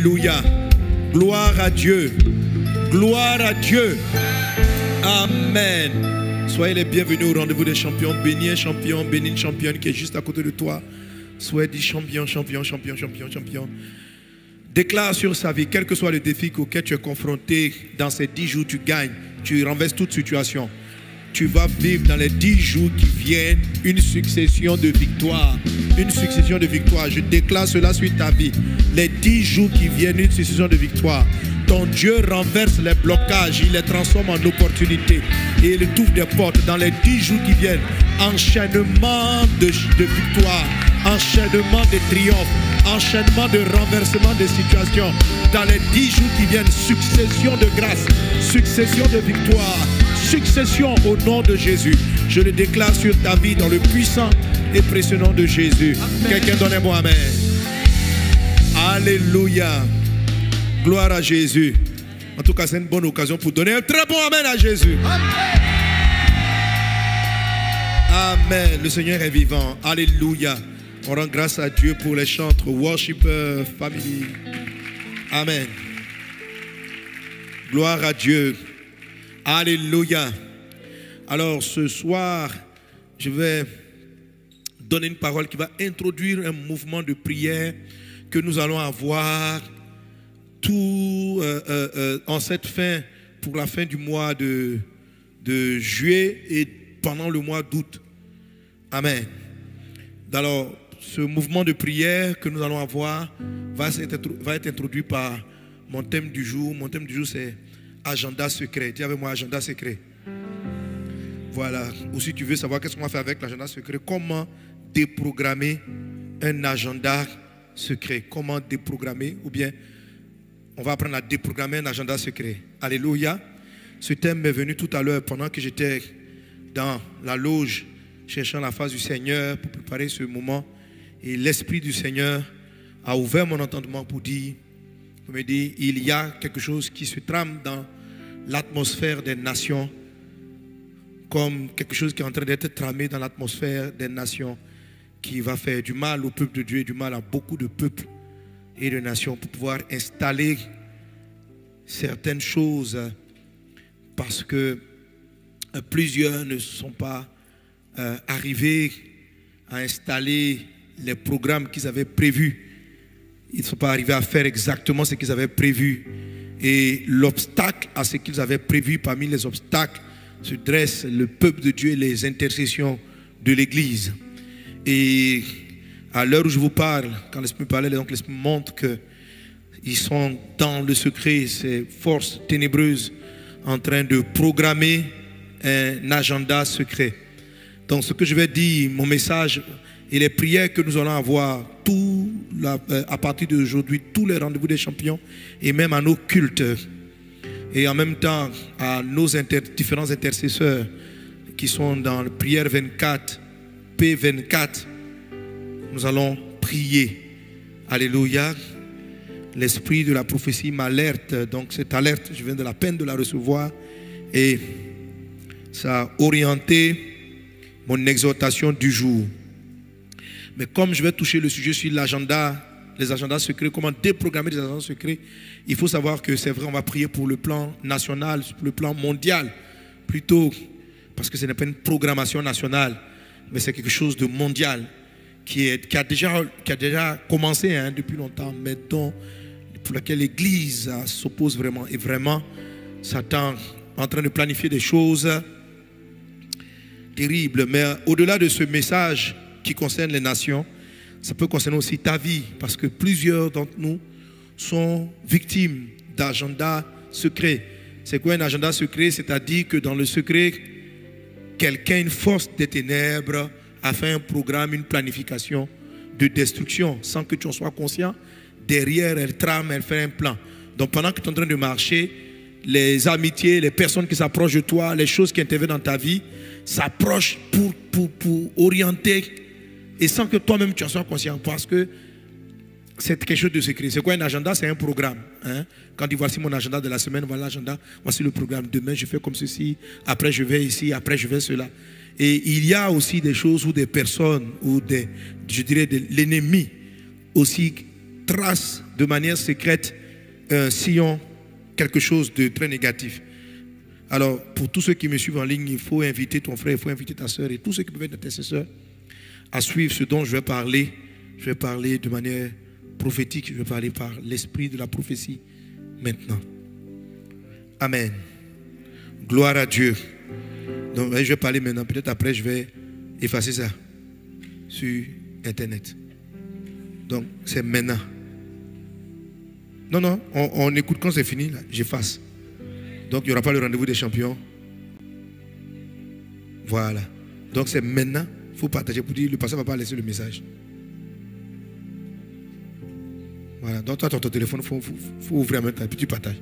Alléluia. Gloire à Dieu. Gloire à Dieu. Amen. Soyez les bienvenus au rendez-vous des champions. Bénis un champion, bénis une championne qui est juste à côté de toi. Soyez dit champion, champion, champion, champion, champion. Déclare sur sa vie, quel que soit le défi auquel tu es confronté, dans ces 10 jours, tu gagnes. Tu renverses toute situation. Tu vas vivre dans les 10 jours qui viennent une succession de victoires. Une succession de victoires. Je déclare cela sur ta vie. Les 10 jours qui viennent, une succession de victoires. Ton Dieu renverse les blocages, il les transforme en opportunités et il ouvre des portes. Dans les 10 jours qui viennent, enchaînement de victoires, enchaînement de triomphes, enchaînement de renversement de situations. Dans les 10 jours qui viennent, succession de grâce, succession de victoires, succession au nom de Jésus. Je le déclare sur ta vie dans le puissant et précieux nom de Jésus. Quelqu'un donnez-moi amen. Alléluia. Gloire à Jésus. En tout cas, c'est une bonne occasion pour donner un très bon amen à Jésus. Amen. Amen. Le Seigneur est vivant. Alléluia. On rend grâce à Dieu pour les chantres, worshipers, family. Amen. Gloire à Dieu. Alléluia. Alors ce soir, je vais donner une parole qui va introduire un mouvement de prière que nous allons avoir tout en cette fin, pour la fin du mois de juillet et pendant le mois d'août. Amen. Alors, ce mouvement de prière que nous allons avoir va être introduit par mon thème du jour. Mon thème du jour, c'est agenda secret. Dis avec moi, agenda secret. Voilà. Ou si tu veux savoir qu'est-ce qu'on va faire avec l'agenda secret, comment déprogrammer un agenda secret. Comment déprogrammer, ou bien on va apprendre à déprogrammer un agenda secret. Alléluia. Ce thème m'est venu tout à l'heure pendant que j'étais dans la loge cherchant la face du Seigneur pour préparer ce moment. Et l'Esprit du Seigneur a ouvert mon entendement pour me dire, il y a quelque chose qui se trame dans l'atmosphère des nations, comme quelque chose qui est en train d'être tramé dans l'atmosphère des nations, qui va faire du mal au peuple de Dieu et du mal à beaucoup de peuples et de nations pour pouvoir installer certaines choses, parce que plusieurs ne sont pas arrivés à installer les programmes qu'ils avaient prévus. Ils ne sont pas arrivés à faire exactement ce qu'ils avaient prévu. Et l'obstacle à ce qu'ils avaient prévu, parmi les obstacles, se dresse le peuple de Dieu et les intercessions de l'Église. Et à l'heure où je vous parle, quand l'Esprit me parlait, donc l'Esprit montre qu'ils sont dans le secret, ces forces ténébreuses en train de programmer un agenda secret. Donc ce que je vais dire, mon message et les prières que nous allons avoir à partir d'aujourd'hui, tous les rendez-vous des champions et même à nos cultes et en même temps à nos différents intercesseurs qui sont dans la prière 24, P24, nous allons prier. Alléluia. L'esprit de la prophétie m'alerte. Donc cette alerte, je viens de la peine de la recevoir. Et ça a orienté mon exhortation du jour. Mais comme je vais toucher le sujet sur l'agenda, les agendas secrets, comment déprogrammer les agendas secrets, il faut savoir que c'est vrai, on va prier pour le plan national, pour le plan mondial, plutôt, parce que ce n'est pas une programmation nationale, mais c'est quelque chose de mondial. Qui a déjà commencé depuis longtemps, mais pour laquelle l'Église s'oppose vraiment. Et vraiment, Satan est en train de planifier des choses terribles. Mais au-delà de ce message qui concerne les nations, ça peut concerner aussi ta vie. Parce que plusieurs d'entre nous sont victimes d'agendas secrets. C'est quoi un agenda secret? C'est-à-dire que dans le secret, quelqu'un, une force des ténèbres, a fait un programme, une planification de destruction sans que tu en sois conscient. Derrière, elle trame, elle fait un plan. Donc pendant que tu es en train de marcher, les amitiés, les personnes qui s'approchent de toi, les choses qui interviennent dans ta vie, s'approchent pour orienter et sans que toi-même tu en sois conscient, parce que c'est quelque chose de secret. C'est quoi un agenda? C'est un programme. Quand tu dis voici mon agenda de la semaine, voilà l'agenda, voici le programme. Demain je fais comme ceci, après je vais ici, après je vais cela. Et il y a aussi des choses ou des personnes ou je dirais l'ennemi aussi trace de manière secrète un sillon, quelque chose de très négatif. Alors, pour tous ceux qui me suivent en ligne, il faut inviter ton frère, il faut inviter ta soeur et tous ceux qui peuvent être intercesseurs à suivre ce dont je vais parler. Je vais parler de manière prophétique, je vais parler par l'esprit de la prophétie maintenant. Amen. Gloire à Dieu. Donc, je vais parler maintenant. Peut-être après, je vais effacer ça sur Internet. Donc, c'est maintenant. Non, on écoute quand c'est fini, j'efface. Donc, il n'y aura pas le rendez-vous des champions. Voilà. Donc, c'est maintenant. Il faut partager pour dire, le pasteur ne va pas laisser le message. Voilà. Donc, toi, ton téléphone, il faut ouvrir en même temps, puis tu partages.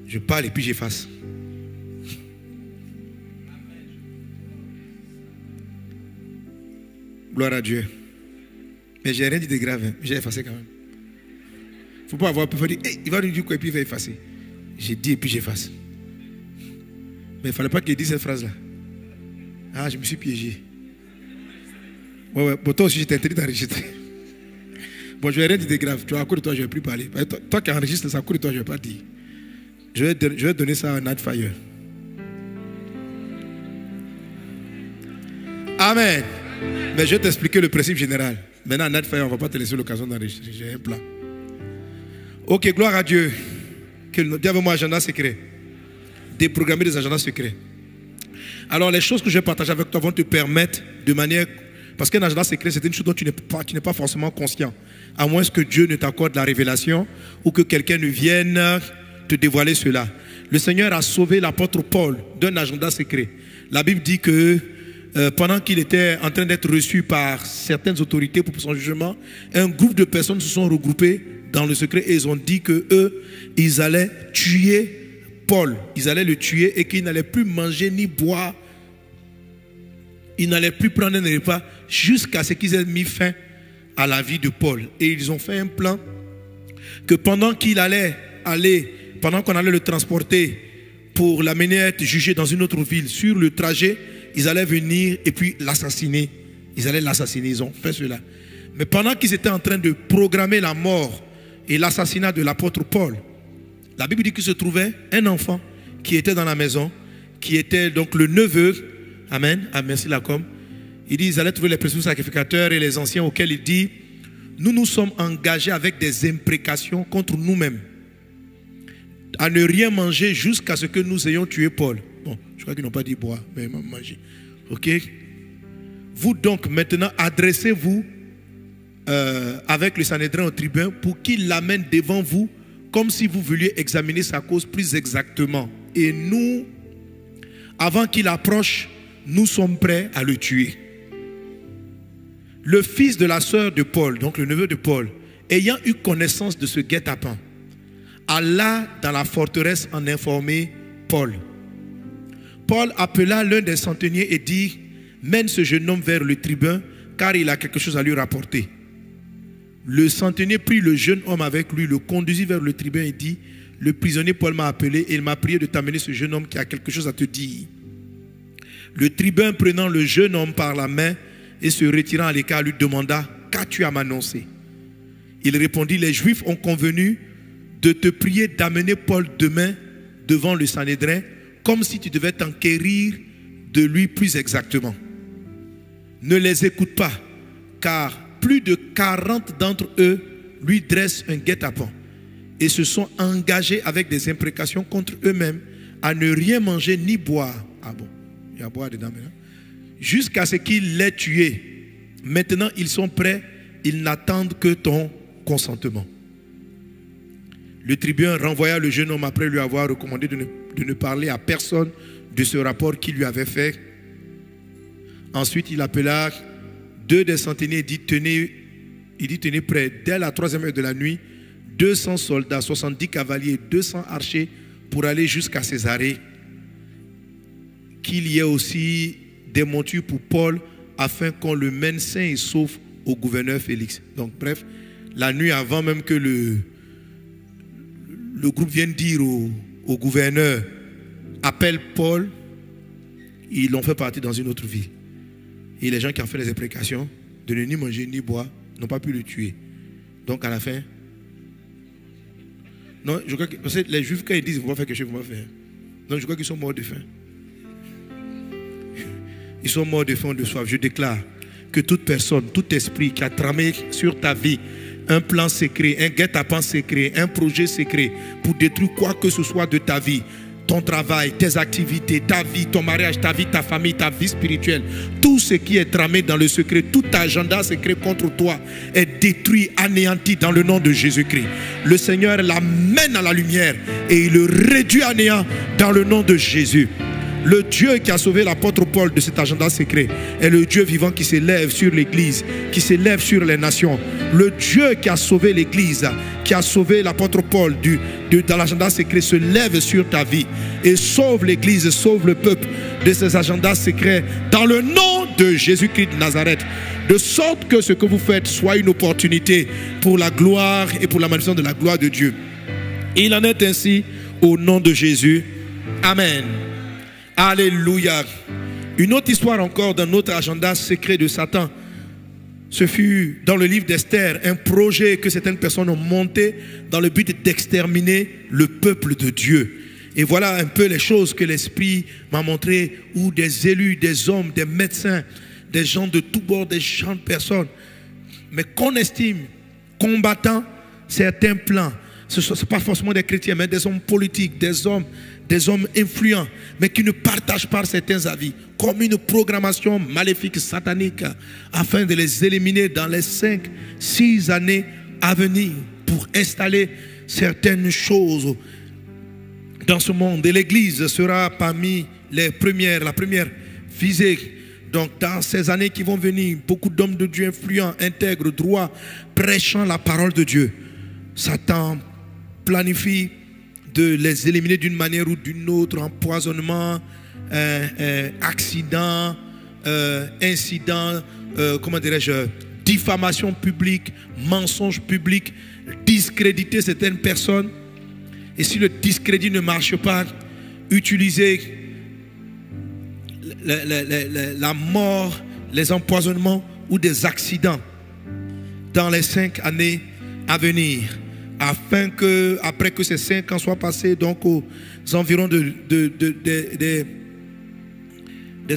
Je parle et puis j'efface. Gloire à Dieu. Mais j'ai rien dit de grave, hein. J'ai effacé quand même. Il ne faut pas avoir peur de dire, hey, il va nous dire quoi et puis il va effacer. J'ai dit et puis j'efface. Mais il ne fallait pas qu'il dise cette phrase-là. Ah, je me suis piégé. Ouais. Bon, toi aussi, je t'ai interdit d'enregistrer. Bon, je vais rien dire de grave. Tu vois, à cause de toi, je ne vais plus parler. Toi qui enregistres ça, à cause de toi, je ne vais pas dire. Je vais donner ça à Nightfire. Amen. Mais je vais t'expliquer le principe général. Maintenant, à Nightfire, on ne va pas te laisser l'occasion d'enregistrer. J'ai un plan. Ok, gloire à Dieu. Dis avec moi, agenda secret. Déprogrammer des agendas secrets. Alors, les choses que je vais partager avec toi vont te permettre de manière... Parce qu'un agenda secret, c'est une chose dont tu n'es pas forcément conscient. À moins que Dieu ne t'accorde la révélation ou que quelqu'un ne vienne te dévoiler cela. Le Seigneur a sauvé l'apôtre Paul d'un agenda secret. La Bible dit que pendant qu'il était en train d'être reçu par certaines autorités pour son jugement, un groupe de personnes se sont regroupées dans le secret et ils ont dit que eux, ils allaient tuer Paul. Ils allaient le tuer et qu'il n'allait plus manger ni boire. Ils n'allaient plus prendre un repas jusqu'à ce qu'ils aient mis fin à la vie de Paul. Et ils ont fait un plan que pendant qu'on allait le transporter pour l'amener à être jugé dans une autre ville, sur le trajet, ils allaient venir et puis l'assassiner. Ils allaient l'assassiner, ils ont fait cela. Mais pendant qu'ils étaient en train de programmer la mort et l'assassinat de l'apôtre Paul, la Bible dit qu'il se trouvait un enfant qui était dans la maison, qui était donc le neveu. Amen. Ah, merci Lacom. Il dit, ils allaient trouver les précieux sacrificateurs et les anciens auxquels il dit, nous nous sommes engagés avec des imprécations contre nous-mêmes à ne rien manger jusqu'à ce que nous ayons tué Paul. Bon, je crois qu'ils n'ont pas dit boire, mais manger. Ok. Vous donc maintenant adressez-vous avec le Sanhédrin au tribun pour qu'il l'amène devant vous comme si vous vouliez examiner sa cause plus exactement. Et nous, avant qu'il approche, nous sommes prêts à le tuer. Le fils de la sœur de Paul, donc le neveu de Paul, ayant eu connaissance de ce guet-apens, alla dans la forteresse en informer Paul. Paul appela l'un des centeniers et dit, mène ce jeune homme vers le tribun, car il a quelque chose à lui rapporter. Le centenier prit le jeune homme avec lui, le conduisit vers le tribun et dit, le prisonnier Paul m'a appelé et il m'a prié de t'amener ce jeune homme qui a quelque chose à te dire. Le tribun, prenant le jeune homme par la main et se retirant à l'écart, lui demanda, qu'as-tu à m'annoncer? Il répondit, les Juifs ont convenu de te prier d'amener Paul demain devant le Sanhédrin, comme si tu devais t'enquérir de lui plus exactement. Ne les écoute pas, car plus de 40 d'entre eux lui dressent un guet-apens et se sont engagés avec des imprécations contre eux-mêmes à ne rien manger ni boire. Ah bon, il y a à boire dedans maintenant. Jusqu'à ce qu'il l'ait tué. Maintenant, ils sont prêts, ils n'attendent que ton consentement. Le tribun renvoya le jeune homme après lui avoir recommandé de ne parler à personne de ce rapport qu'il lui avait fait. Ensuite, il appela 2 des centeniers et dit, tenez prêt, dès la 3e heure de la nuit, 200 soldats, 70 cavaliers, 200 archers pour aller jusqu'à Césarée. Qu'il y ait aussi des montures pour Paul afin qu'on le mène sain et sauf au gouverneur Félix. Donc bref, la nuit avant même que le groupe vienne dire au gouverneur, appelle Paul, ils l'ont fait partir dans une autre ville. Et les gens qui ont fait les imprécations, de ne ni manger ni boire, n'ont pas pu le tuer. Donc à la fin, non, je crois que parce que les Juifs, quand ils disent, il ne faut pas faire quelque chose, il ne faut pas faire. Donc je crois qu'ils sont morts de faim. Ils sont morts de faim, de soif. Je déclare que toute personne, tout esprit qui a tramé sur ta vie un plan secret, un guet-apens secret, un projet secret pour détruire quoi que ce soit de ta vie, ton travail, tes activités, ta vie, ton mariage, ta vie, ta famille, ta vie spirituelle, tout ce qui est tramé dans le secret, tout agenda secret contre toi est détruit, anéanti dans le nom de Jésus-Christ. Le Seigneur l'amène à la lumière et il le réduit à néant dans le nom de Jésus. Le Dieu qui a sauvé l'apôtre Paul de cet agenda secret est le Dieu vivant qui s'élève sur l'Église, qui s'élève sur les nations. Le Dieu qui a sauvé l'Église, qui a sauvé l'apôtre Paul dans l'agenda secret, se lève sur ta vie et sauve l'Église, sauve le peuple de ces agendas secrets dans le nom de Jésus-Christ de Nazareth. De sorte que ce que vous faites soit une opportunité pour la gloire et pour la manifestation de la gloire de Dieu. Et il en est ainsi au nom de Jésus. Amen. Alléluia. Une autre histoire encore d'un autre agenda secret de Satan. Ce fut dans le livre d'Esther, un projet que certaines personnes ont monté dans le but d'exterminer le peuple de Dieu. Et voilà un peu les choses que l'Esprit m'a montré, où des élus, des hommes, des médecins, des gens de tous bords, des gens de personnes, mais qu'on estime combattant certains plans. Ce ne sont pas forcément des chrétiens, mais des hommes politiques, des hommes influents, mais qui ne partagent pas certains avis, comme une programmation maléfique, satanique, afin de les éliminer dans les 5-6 années à venir, pour installer certaines choses dans ce monde. Et l'Église sera parmi la première visée. Donc dans ces années qui vont venir, beaucoup d'hommes de Dieu influents, intègres, droits, prêchant la parole de Dieu. Satan planifie de les éliminer d'une manière ou d'une autre, empoisonnement, accident, incident, comment dirais-je, diffamation publique, mensonge public, discréditer certaines personnes. Et si le discrédit ne marche pas, utiliser la mort, les empoisonnements ou des accidents dans les 5 années à venir, afin que, après que ces 5 ans soient passés, donc aux environs des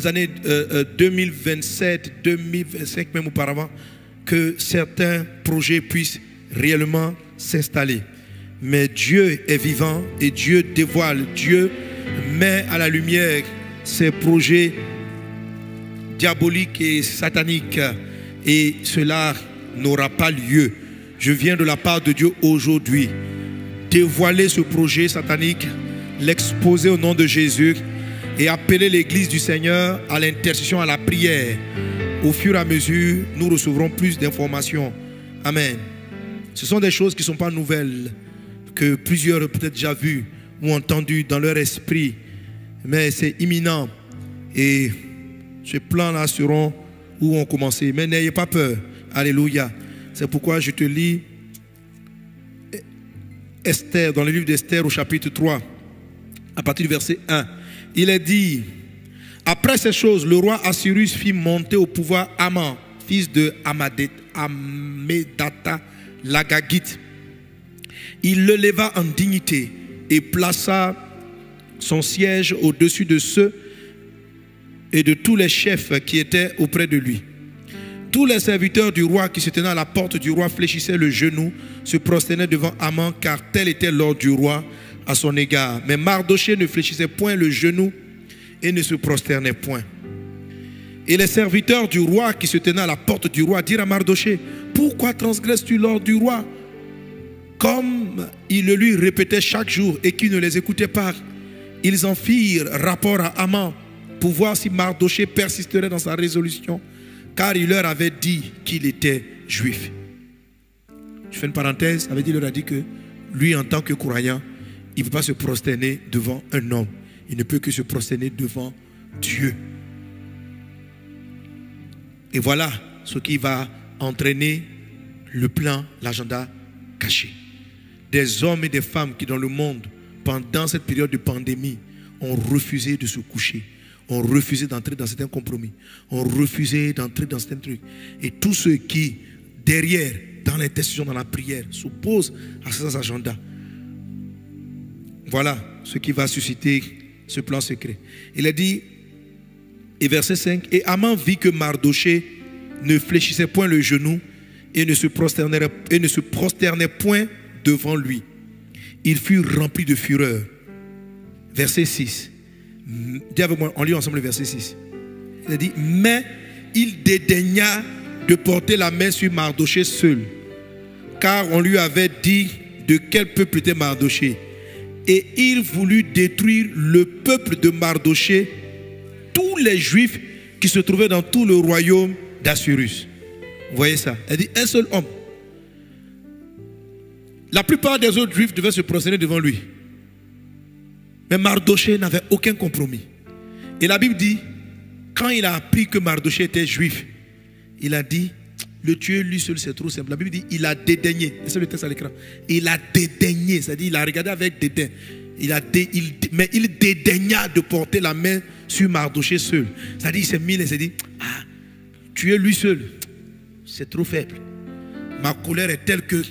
années 2027, 2025 même auparavant, que certains projets puissent réellement s'installer. Mais Dieu est vivant et Dieu dévoile, Dieu met à la lumière ces projets diaboliques et sataniques, et cela n'aura pas lieu. Je viens de la part de Dieu aujourd'hui dévoiler ce projet satanique, l'exposer au nom de Jésus et appeler l'Église du Seigneur à l'intercession, à la prière. Au fur et à mesure, nous recevrons plus d'informations. Amen. Ce sont des choses qui ne sont pas nouvelles, que plusieurs ont peut-être déjà vues ou entendues dans leur esprit. Mais c'est imminent. Et ces plans-là seront où ont commencé. Mais n'ayez pas peur. Alléluia. C'est pourquoi je te lis Esther, dans le livre d'Esther au chapitre 3, à partir du verset 1. Il est dit: après ces choses, le roi Assyrus fit monter au pouvoir Haman, fils de Hammédatha l'Agagite. Il le leva en dignité et plaça son siège au-dessus de ceux et de tous les chefs qui étaient auprès de lui. Tous les serviteurs du roi qui se tenaient à la porte du roi fléchissaient le genou, se prosternaient devant Haman, car tel était l'ordre du roi à son égard. Mais Mardochée ne fléchissait point le genou et ne se prosternait point. Et les serviteurs du roi qui se tenaient à la porte du roi dirent à Mardochée: pourquoi transgresses-tu l'ordre du roi? Comme il le lui répétait chaque jour et qu'il ne les écoutait pas, ils en firent rapport à Haman pour voir si Mardochée persisterait dans sa résolution, car il leur avait dit qu'il était juif. Je fais une parenthèse, ça veut dire, il leur a dit que lui, en tant que croyant, il ne peut pas se prosterner devant un homme. Il ne peut que se prosterner devant Dieu. Et voilà ce qui va entraîner le plan, l'agenda caché. Des hommes et des femmes qui dans le monde, pendant cette période de pandémie, ont refusé de se coucher, ont refusé d'entrer dans certains compromis, ont refusé d'entrer dans certains trucs. Et tous ceux qui, derrière, dans l'intercession, dans la prière, s'opposent à ces agendas, voilà ce qui va susciter ce plan secret. Il a dit, et verset 5, et Haman vit que Mardoché ne fléchissait point le genou et ne se prosternait point devant lui. Il fut rempli de fureur. Verset 6. Dis avec moi, on lit ensemble le verset 6. Il a dit, mais il dédaigna de porter la main sur Mardoché seul, car on lui avait dit de quel peuple était Mardoché. Et il voulut détruire le peuple de Mardoché, tous les Juifs qui se trouvaient dans tout le royaume d'Assyrus. Vous voyez ça? Elle dit un seul homme. La plupart des autres Juifs devaient se prosterner devant lui. Mais Mardoché n'avait aucun compromis. Et la Bible dit, quand il a appris que Mardoché était juif, il a dit, le tuer lui seul c'est trop simple. La Bible dit, il a dédaigné. C'est le texte à l'écran. Il a dédaigné, c'est-à-dire il a regardé avec dédain. Mais il dédaigna de porter la main sur Mardoché seul. C'est-à-dire il s'est mis et s'est dit, ah, tuer lui seul, c'est trop faible. Ma colère est telle que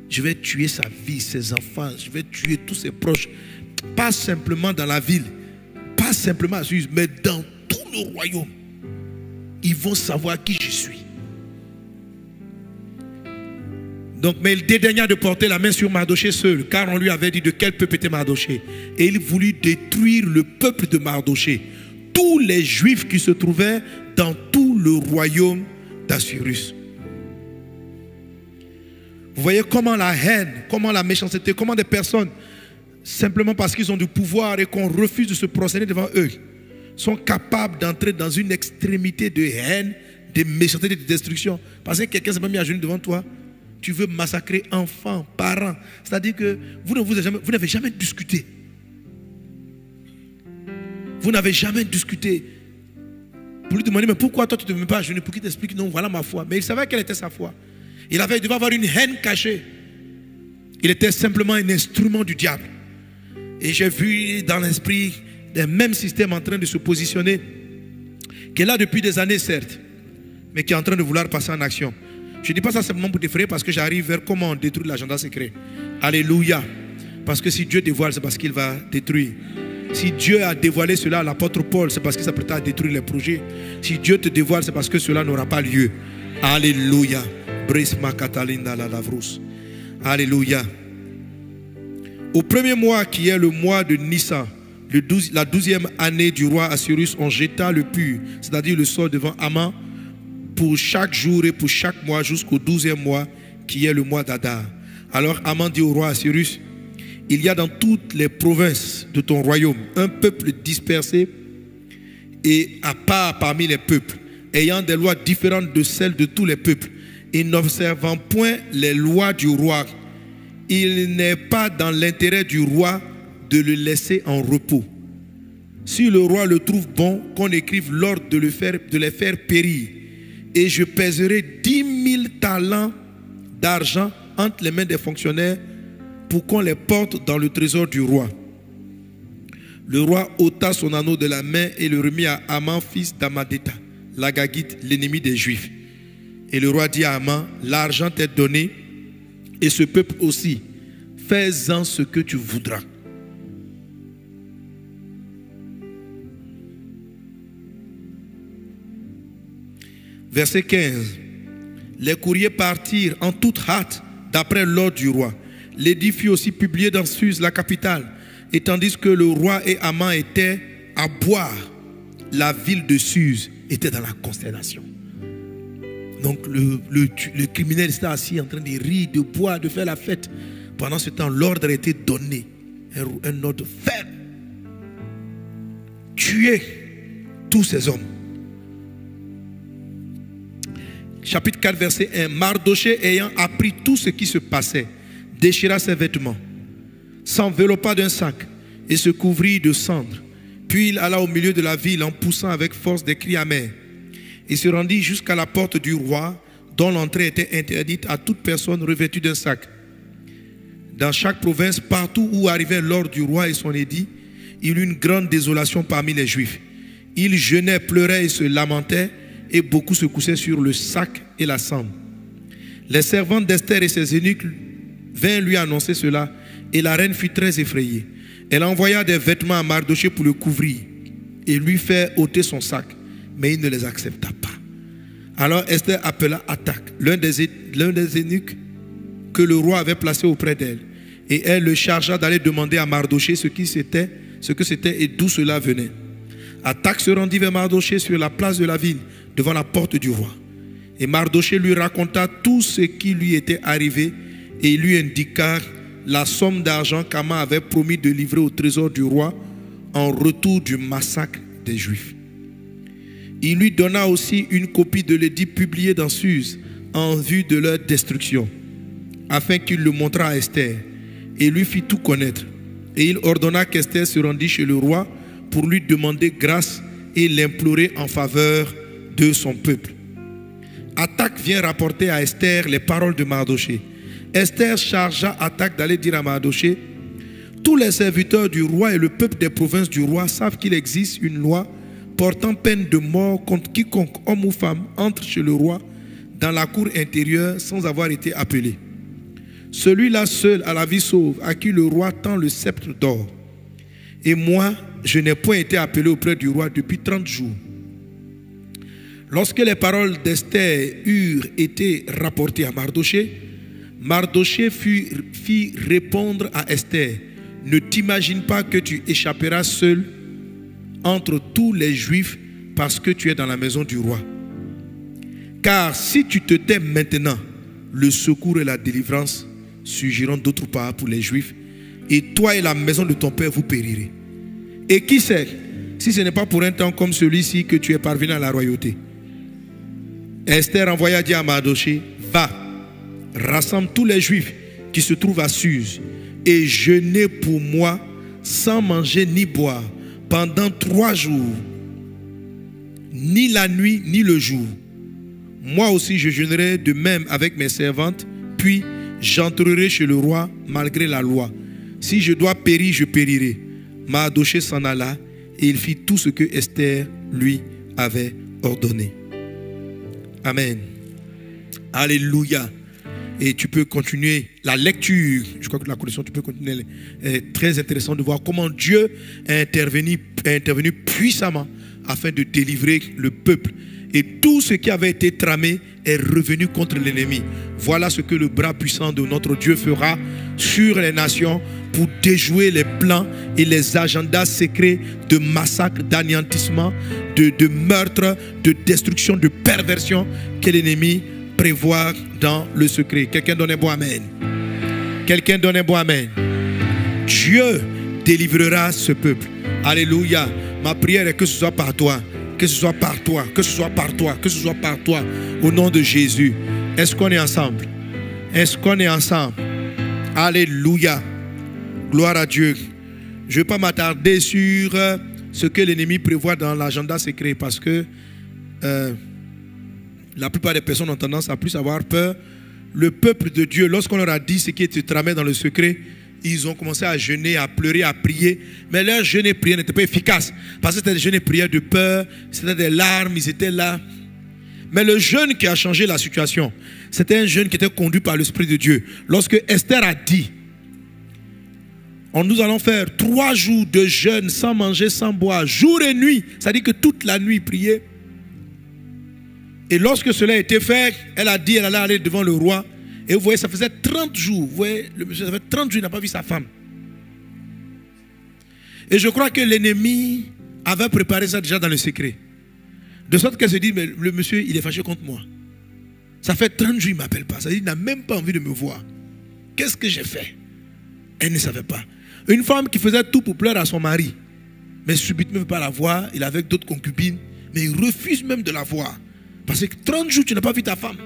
je vais tuer sa vie, ses enfants, je vais tuer tous ses proches. Pas simplement dans la ville, pas simplement à Suisse, mais dans tout le royaume. Ils vont savoir qui je suis. Donc, mais il dédaigna de porter la main sur Mardoché seul, car on lui avait dit de quel peuple était Mardoché. Et il voulut détruire le peuple de Mardoché, tous les Juifs qui se trouvaient dans tout le royaume d'Assyrus. Vous voyez comment la haine, comment la méchanceté, comment des personnes, simplement parce qu'ils ont du pouvoir et qu'on refuse de se prosterner devant eux, sont capables d'entrer dans une extrémité de haine, de méchanceté, de destruction. Parce que quelqu'un s'est pas mis à genoux devant toi, tu veux massacrer enfants, parents. C'est-à-dire que vous n'avez jamais discuté. Vous n'avez jamais discuté. Pour lui demander, mais pourquoi toi tu ne te mets pas à genoux? Pour qu'il t'explique, non, voilà ma foi. Mais il savait quelle était sa foi. Il devait avoir une haine cachée. Il était simplement un instrument du diable. Et j'ai vu dans l'esprit des mêmes systèmes en train de se positionner, qui est là depuis des années certes, mais qui est en train de vouloir passer en action. Je ne dis pas ça simplement pour t'effrayer, parce que j'arrive vers comment détruire l'agenda secret. Alléluia. Parce que si Dieu dévoile, c'est parce qu'il va détruire. Si Dieu a dévoilé cela à l'apôtre Paul, c'est parce qu'il s'apprête à détruire les projets. Si Dieu te dévoile, c'est parce que cela n'aura pas lieu. Alléluia. Alléluia. Au premier mois qui est le mois de Nissan, la 12e année du roi Assyrus, on jeta le pur, c'est-à-dire le sort devant Haman, pour chaque jour et pour chaque mois jusqu'au 12e mois qui est le mois d'Adar. Alors Haman dit au roi Assyrus, il y a dans toutes les provinces de ton royaume un peuple dispersé et à part parmi les peuples, ayant des lois différentes de celles de tous les peuples, et n'observant point les lois du roi. Il n'est pas dans l'intérêt du roi de le laisser en repos. Si le roi le trouve bon, qu'on écrive l'ordre de les faire périr. Et je pèserai 10 000 talents d'argent entre les mains des fonctionnaires pour qu'on les porte dans le trésor du roi. Le roi ôta son anneau de la main et le remit à Haman, fils d'Amadéta, l'Agagite, l'ennemi des Juifs. Et le roi dit à Haman, l'argent t'est donné, et ce peuple aussi, fais-en ce que tu voudras. Verset 15. Les courriers partirent en toute hâte d'après l'ordre du roi. L'édit fut aussi publié dans Suse, la capitale. Et tandis que le roi et Haman étaient à boire, la ville de Suse était dans la consternation. Donc le criminel était assis en train de rire, de boire, de faire la fête. Pendant ce temps, l'ordre a été donné. Un ordre ferme. Tuer tous ces hommes. Chapitre 4, verset 1. Mardoché ayant appris tout ce qui se passait, déchira ses vêtements, s'enveloppa d'un sac et se couvrit de cendres. Puis il alla au milieu de la ville en poussant avec force des cris amers. Il se rendit jusqu'à la porte du roi, dont l'entrée était interdite à toute personne revêtue d'un sac. Dans chaque province, partout où arrivait l'ordre du roi et son édit, il y eut une grande désolation parmi les Juifs. Il jeûnait, pleurait et se lamentait, et beaucoup se couchaient sur le sac et la cendre. Les servantes d'Esther et ses eunuques vinrent lui annoncer cela, et la reine fut très effrayée. Elle envoya des vêtements à Mardochée pour le couvrir et lui faire ôter son sac, mais il ne les accepta pas. Alors Esther appela Hathach, l'un des eunuques que le roi avait placé auprès d'elle, et elle le chargea d'aller demander à Mardochée ce que c'était et d'où cela venait. Hathach se rendit vers Mardochée sur la place de la ville, devant la porte du roi. Et Mardochée lui raconta tout ce qui lui était arrivé, et il lui indiqua la somme d'argent qu'Haman avait promis de livrer au trésor du roi en retour du massacre des Juifs. Il lui donna aussi une copie de l'édit publié dans Suse en vue de leur destruction, afin qu'il le montrât à Esther, et lui fit tout connaître. Et il ordonna qu'Esther se rendît chez le roi pour lui demander grâce et l'implorer en faveur de son peuple. Hathach vient rapporter à Esther les paroles de Mardochée. Esther chargea Hathach d'aller dire à Mardochée: tous les serviteurs du roi et le peuple des provinces du roi savent qu'il existe une loi portant peine de mort contre quiconque, homme ou femme, entre chez le roi dans la cour intérieure sans avoir été appelé. Celui-là seul a la vie sauve, à qui le roi tend le sceptre d'or. Et moi, je n'ai point été appelé auprès du roi depuis 30 jours. Lorsque les paroles d'Esther eurent été rapportées à Mardochée, Mardochée fit répondre à Esther: ne t'imagine pas que tu échapperas seul entre tous les Juifs parce que tu es dans la maison du roi. Car si tu te tais maintenant, le secours et la délivrance surgiront d'autre part pour les Juifs, et toi et la maison de ton père vous périrez. Et qui sait si ce n'est pas pour un temps comme celui-ci que tu es parvenu à la royauté. Esther envoya dire à Mardochée: va, rassemble tous les Juifs qui se trouvent à Suse et jeûnez pour moi sans manger ni boire pendant 3 jours, ni la nuit ni le jour. Moi aussi je jeûnerai de même avec mes servantes, puis j'entrerai chez le roi malgré la loi. Si je dois périr, je périrai. Mardochée s'en alla et il fit tout ce que Esther lui avait ordonné. Amen. Alléluia. Et tu peux continuer la lecture. Je crois que la connexion, tu peux continuer. C'est très intéressant de voir comment Dieu a intervenu puissamment afin de délivrer le peuple. Et tout ce qui avait été tramé est revenu contre l'ennemi. Voilà ce que le bras puissant de notre Dieu fera sur les nations pour déjouer les plans et les agendas secrets de massacre, d'anéantissement, de meurtre, de destruction, de perversion que l'ennemi prévoit dans le secret. Quelqu'un donne un bon amen. Quelqu'un donne un bon amen. Dieu délivrera ce peuple. Alléluia. Ma prière est que ce soit par toi. Que ce soit par toi, que ce soit par toi, que ce soit par toi, au nom de Jésus. Est-ce qu'on est ensemble? Est-ce qu'on est ensemble? Alléluia. Gloire à Dieu. Je ne vais pas m'attarder sur ce que l'ennemi prévoit dans l'agenda secret parce que la plupart des personnes ont tendance à plus avoir peur. Le peuple de Dieu, lorsqu'on leur a dit ce qui était tramé dans le secret, ils ont commencé à jeûner, à pleurer, à prier. Mais leur jeûne et prière n'était pas efficace. Parce que c'était des jeûnes et prières de peur, c'était des larmes, ils étaient là. Mais le jeûne qui a changé la situation, c'était un jeûne qui était conduit par l'Esprit de Dieu. Lorsque Esther a dit, nous allons faire 3 jours de jeûne sans manger, sans boire, jour et nuit. Ça dit que toute la nuit prier. Et lorsque cela a été fait, elle a dit, elle allait aller devant le roi. Et vous voyez, ça faisait 30 jours. Vous voyez, le monsieur, ça fait 30 jours, il n'a pas vu sa femme. Et je crois que l'ennemi avait préparé ça déjà dans le secret. De sorte qu'elle se dit, mais le monsieur, il est fâché contre moi. Ça fait 30 jours, il ne m'appelle pas. Ça dit, il n'a même pas envie de me voir. Qu'est-ce que j'ai fait? Elle ne savait pas. Une femme qui faisait tout pour plaire à son mari. Mais subitement, il ne veut pas la voir. Il est avec d'autres concubines. Mais il refuse même de la voir. Parce que 30 jours, tu n'as pas vu ta femme.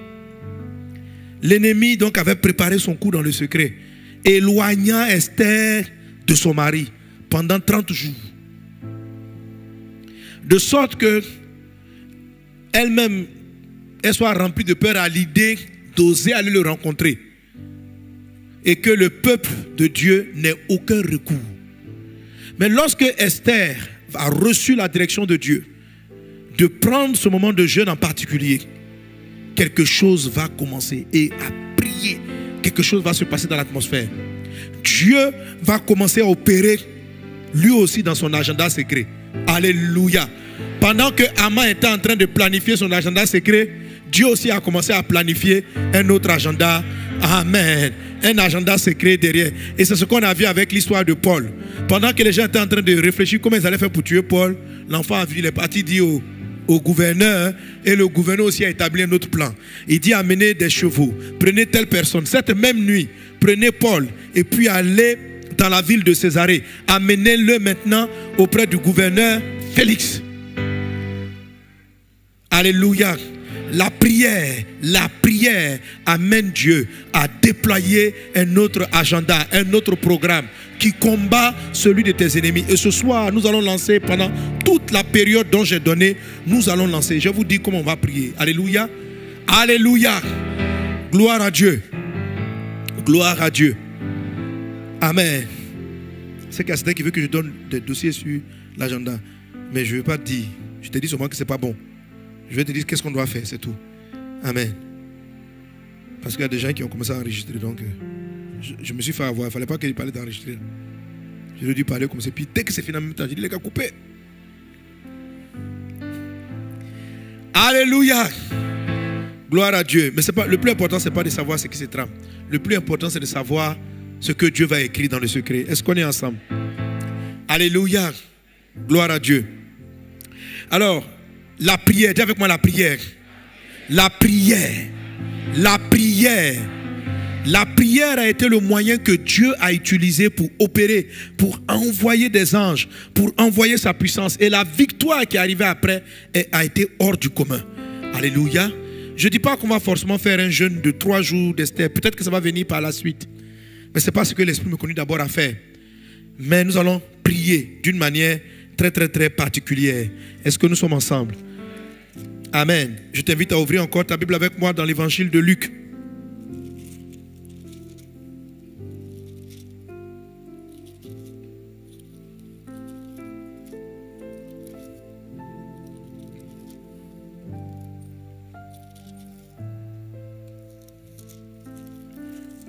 L'ennemi donc avait préparé son coup dans le secret, éloignant Esther de son mari pendant 30 jours. De sorte que elle-même, elle soit remplie de peur à l'idée d'oser aller le rencontrer. Et que le peuple de Dieu n'ait aucun recours. Mais lorsque Esther a reçu la direction de Dieu, de prendre ce moment de jeûne en particulier, quelque chose va commencer et à prier. Quelque chose va se passer dans l'atmosphère. Dieu va commencer à opérer lui aussi dans son agenda secret. Alléluia. Pendant que Haman était en train de planifier son agenda secret, Dieu aussi a commencé à planifier un autre agenda. Amen. Un agenda secret derrière. Et c'est ce qu'on a vu avec l'histoire de Paul. Pendant que les gens étaient en train de réfléchir comment ils allaient faire pour tuer Paul, l'enfant a vu, il est parti dire au gouverneur, et le gouverneur aussi a établi un autre plan. Il dit amenez des chevaux, prenez telle personne. Cette même nuit, prenez Paul et puis allez dans la ville de Césarée. Amenez-le maintenant auprès du gouverneur Félix. Alléluia. La prière amène Dieu à déployer un autre agenda, un autre programme qui combat celui de tes ennemis. Et ce soir, nous allons lancer pendant toute la période dont j'ai donné, nous allons lancer. Je vous dis comment on va prier. Alléluia. Alléluia. Gloire à Dieu. Gloire à Dieu. Amen. C'est quelqu'un qui veut que je donne des dossiers sur l'agenda. Mais je ne vais pas te dire. Je te dis seulement que ce n'est pas bon. Je vais te dire qu'est-ce qu'on doit faire, c'est tout. Amen. Parce qu'il y a des gens qui ont commencé à enregistrer. Donc, je me suis fait avoir. Il ne fallait pas qu'il parlait d'enregistrer. Je lui ai dû parler comme ça. Puis dès que c'est fini en même temps, j'ai dit les gars, coupez. Alléluia. Gloire à Dieu. Mais le plus important, ce n'est pas de savoir ce qui se trame. Le plus important, c'est de savoir ce que Dieu va écrire dans le secret. Est-ce qu'on est ensemble? Alléluia. Gloire à Dieu. Alors, la prière, dis avec moi la prière. La prière. La prière. La prière a été le moyen que Dieu a utilisé pour opérer, pour envoyer des anges, pour envoyer sa puissance. Et la victoire qui est arrivée après a été hors du commun. Alléluia. Je ne dis pas qu'on va forcément faire un jeûne de 3 jours d'Esther. Peut-être que ça va venir par la suite. Mais ce n'est pas ce que l'Esprit me conduit d'abord à faire. Mais nous allons prier d'une manière très très très particulière. Est-ce que nous sommes ensemble? Amen. Je t'invite à ouvrir encore ta Bible avec moi dans l'évangile de Luc.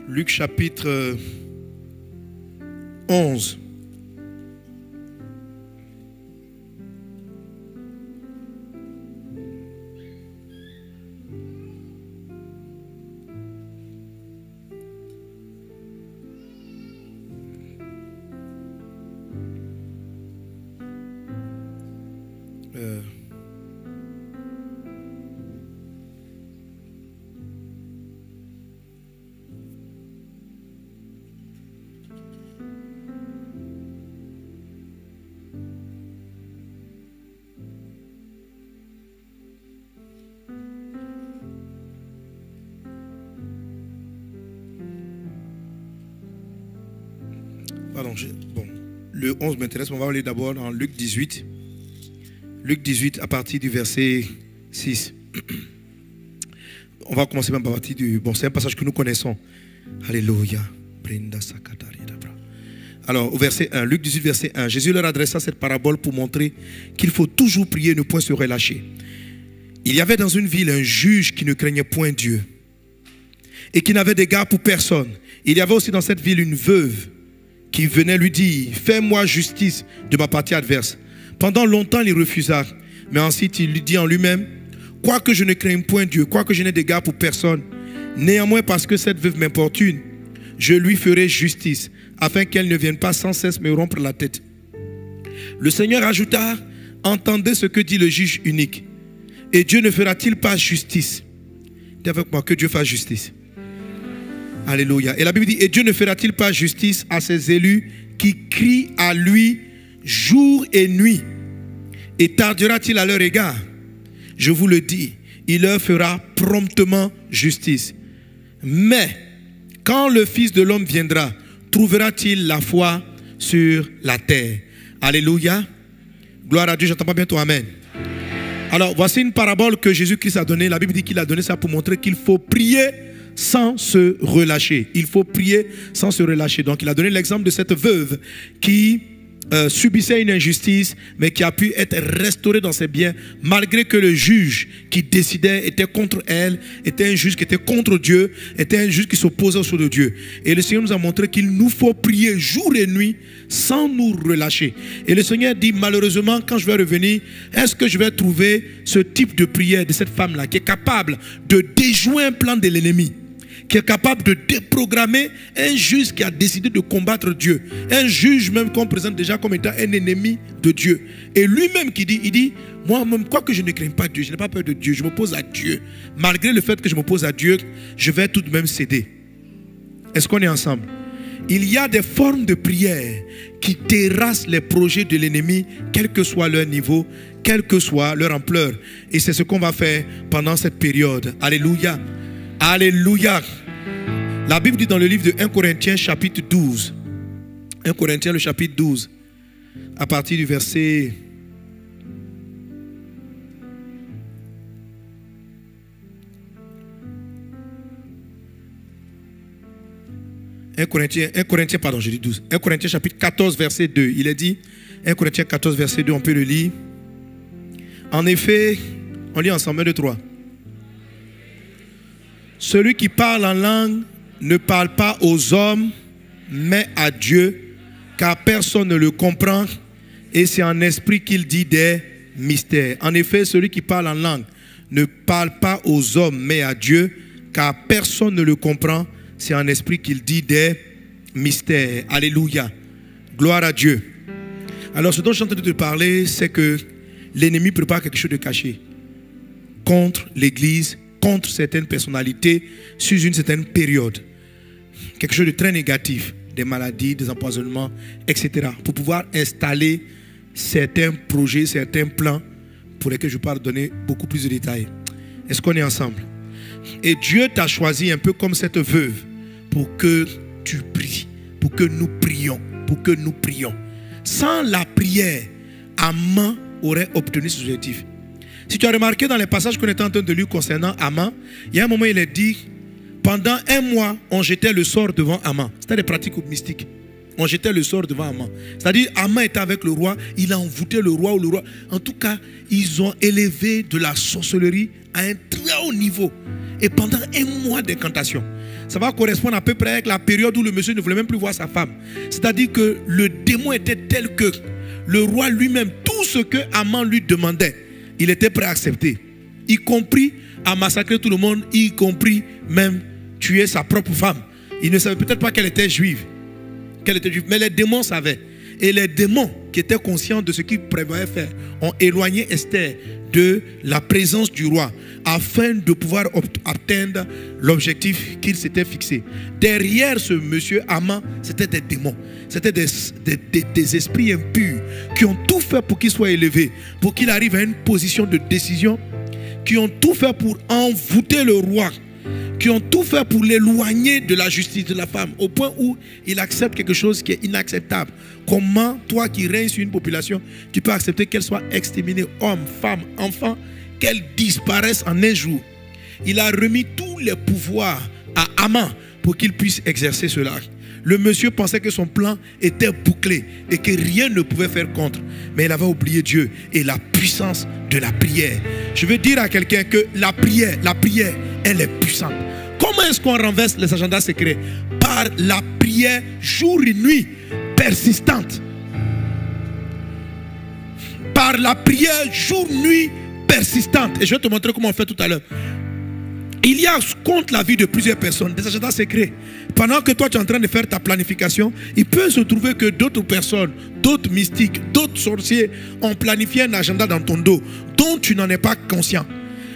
Luc chapitre 11. Pardon, bon, le 11 m'intéresse, on va aller d'abord dans Luc 18. Luc 18 à partir du verset 6. On va commencer même à partir du... Bon, c'est un passage que nous connaissons. Alléluia. Alors, au verset 1, Luc 18, verset 1, Jésus leur adressa cette parabole pour montrer qu'il faut toujours prier et ne point se relâcher. Il y avait dans une ville un juge qui ne craignait point Dieu et qui n'avait d'égard pour personne. Il y avait aussi dans cette ville une veuve qui venait lui dire, fais-moi justice de ma partie adverse. Pendant longtemps, il refusa, mais ensuite il lui dit en lui-même, quoique je ne craigne point Dieu, quoique je n'ai d'égard pour personne, néanmoins parce que cette veuve m'importune, je lui ferai justice, afin qu'elle ne vienne pas sans cesse me rompre la tête. Le Seigneur ajouta, entendez ce que dit le juge unique, et Dieu ne fera-t-il pas justice? Dis avec moi que Dieu fasse justice. Alléluia. Et la Bible dit, et Dieu ne fera-t-il pas justice à ses élus qui crient à lui jour et nuit? Et tardera-t-il à leur égard? Je vous le dis, il leur fera promptement justice. Mais quand le Fils de l'homme viendra, trouvera-t-il la foi sur la terre? Alléluia. Gloire à Dieu, j'entends pas bien toi, amen. Alors, voici une parabole que Jésus-Christ a donnée. La Bible dit qu'il a donné ça pour montrer qu'il faut prier sans se relâcher. Il faut prier sans se relâcher. Donc, il a donné l'exemple de cette veuve qui subissait une injustice, mais qui a pu être restaurée dans ses biens, malgré que le juge qui décidait était contre elle, était un juge qui était contre Dieu, était un juge qui s'opposait au de Dieu. Et le Seigneur nous a montré qu'il nous faut prier jour et nuit sans nous relâcher. Et le Seigneur dit, malheureusement, quand je vais revenir, est-ce que je vais trouver ce type de prière de cette femme-là qui est capable de déjouer un plan de l'ennemi, qui est capable de déprogrammer un juge qui a décidé de combattre Dieu. Un juge même qu'on présente déjà comme étant un ennemi de Dieu. Et lui-même qui dit, il dit, moi-même, quoique je ne crains pas Dieu, je n'ai pas peur de Dieu, je m'oppose à Dieu. Malgré le fait que je m'oppose à Dieu, je vais tout de même céder. Est-ce qu'on est ensemble? Il y a des formes de prière qui terrassent les projets de l'ennemi, quel que soit leur niveau, quelle que soit leur ampleur. Et c'est ce qu'on va faire pendant cette période. Alléluia. Alléluia. La Bible dit dans le livre de 1 Corinthiens chapitre 12. 1 Corinthiens le chapitre 12. À partir du verset... Un Corinthiens, pardon, je dis 12. 1 Corinthiens chapitre 14, verset 2. Il est dit, 1 Corinthiens 14, verset 2, on peut le lire. En effet, on lit ensemble, 1, 2, 3. Celui qui parle en langue ne parle pas aux hommes, mais à Dieu, car personne ne le comprend, et c'est en esprit qu'il dit des mystères. En effet, celui qui parle en langue ne parle pas aux hommes, mais à Dieu, car personne ne le comprend, c'est en esprit qu'il dit des mystères. Alléluia. Gloire à Dieu. Alors, ce dont je suis en train de te parler, c'est que l'ennemi prépare quelque chose de caché contre l'Église, contre certaines personnalités, sur une certaine période. Quelque chose de très négatif, des maladies, des empoisonnements, etc. Pour pouvoir installer certains projets, certains plans pour lesquels je vais donner beaucoup plus de détails. Est-ce qu'on est ensemble? Et Dieu t'a choisi un peu comme cette veuve pour que tu pries, pour que nous prions, pour que nous prions. Sans la prière, Aman aurait obtenu ce objectif. Si tu as remarqué dans les passages qu'on était en train de lire concernant Aman, il y a un moment il est dit, pendant un mois, on jetait le sort devant Aman. C'était des pratiques mystiques. On jetait le sort devant Aman. C'est-à-dire, Aman était avec le roi, il a envoûté le roi ou le roi. En tout cas, ils ont élevé de la sorcellerie à un très haut niveau. Et pendant un mois d'incantation. Ça va correspondre à peu près avec la période où le monsieur ne voulait même plus voir sa femme. C'est-à-dire que le démon était tel que le roi lui-même, tout ce que Aman lui demandait, il était prêt à accepter. Y compris à massacrer tout le monde, y compris même tuer sa propre femme. Il ne savait peut-être pas qu'elle était juive. Mais les démons savaient. Et les démons qui étaient conscients de ce qu'ils prévoyaient faire ont éloigné Esther de la présence du roi afin de pouvoir atteindre l'objectif qu'il s'était fixé. Derrière ce monsieur Aman, c'était des démons. C'était des esprits impurs qui ont tout fait pour qu'il soit élevé, pour qu'il arrive à une position de décision, qui ont tout fait pour envoûter le roi, qui ont tout fait pour l'éloigner de la justice de la femme, au point où il accepte quelque chose qui est inacceptable. Comment, toi qui règnes sur une population, tu peux accepter qu'elle soit exterminée, hommes, femmes, enfants, qu'elle disparaisse en un jour? Il a remis tous les pouvoirs à Aman pour qu'il puisse exercer cela. Le monsieur pensait que son plan était bouclé et que rien ne pouvait faire contre. Mais il avait oublié Dieu et la puissance de la prière. Je veux dire à quelqu'un que la prière, elle est puissante. Comment est-ce qu'on renverse les agendas secrets? Par la prière jour et nuit persistante. Par la prière jour et nuit persistante. Et je vais te montrer comment on fait tout à l'heure. Il y a contre la vie de plusieurs personnes des agendas secrets. Pendant que toi tu es en train de faire ta planification, il peut se trouver que d'autres personnes, d'autres mystiques, d'autres sorciers ont planifié un agenda dans ton dos dont tu n'en es pas conscient.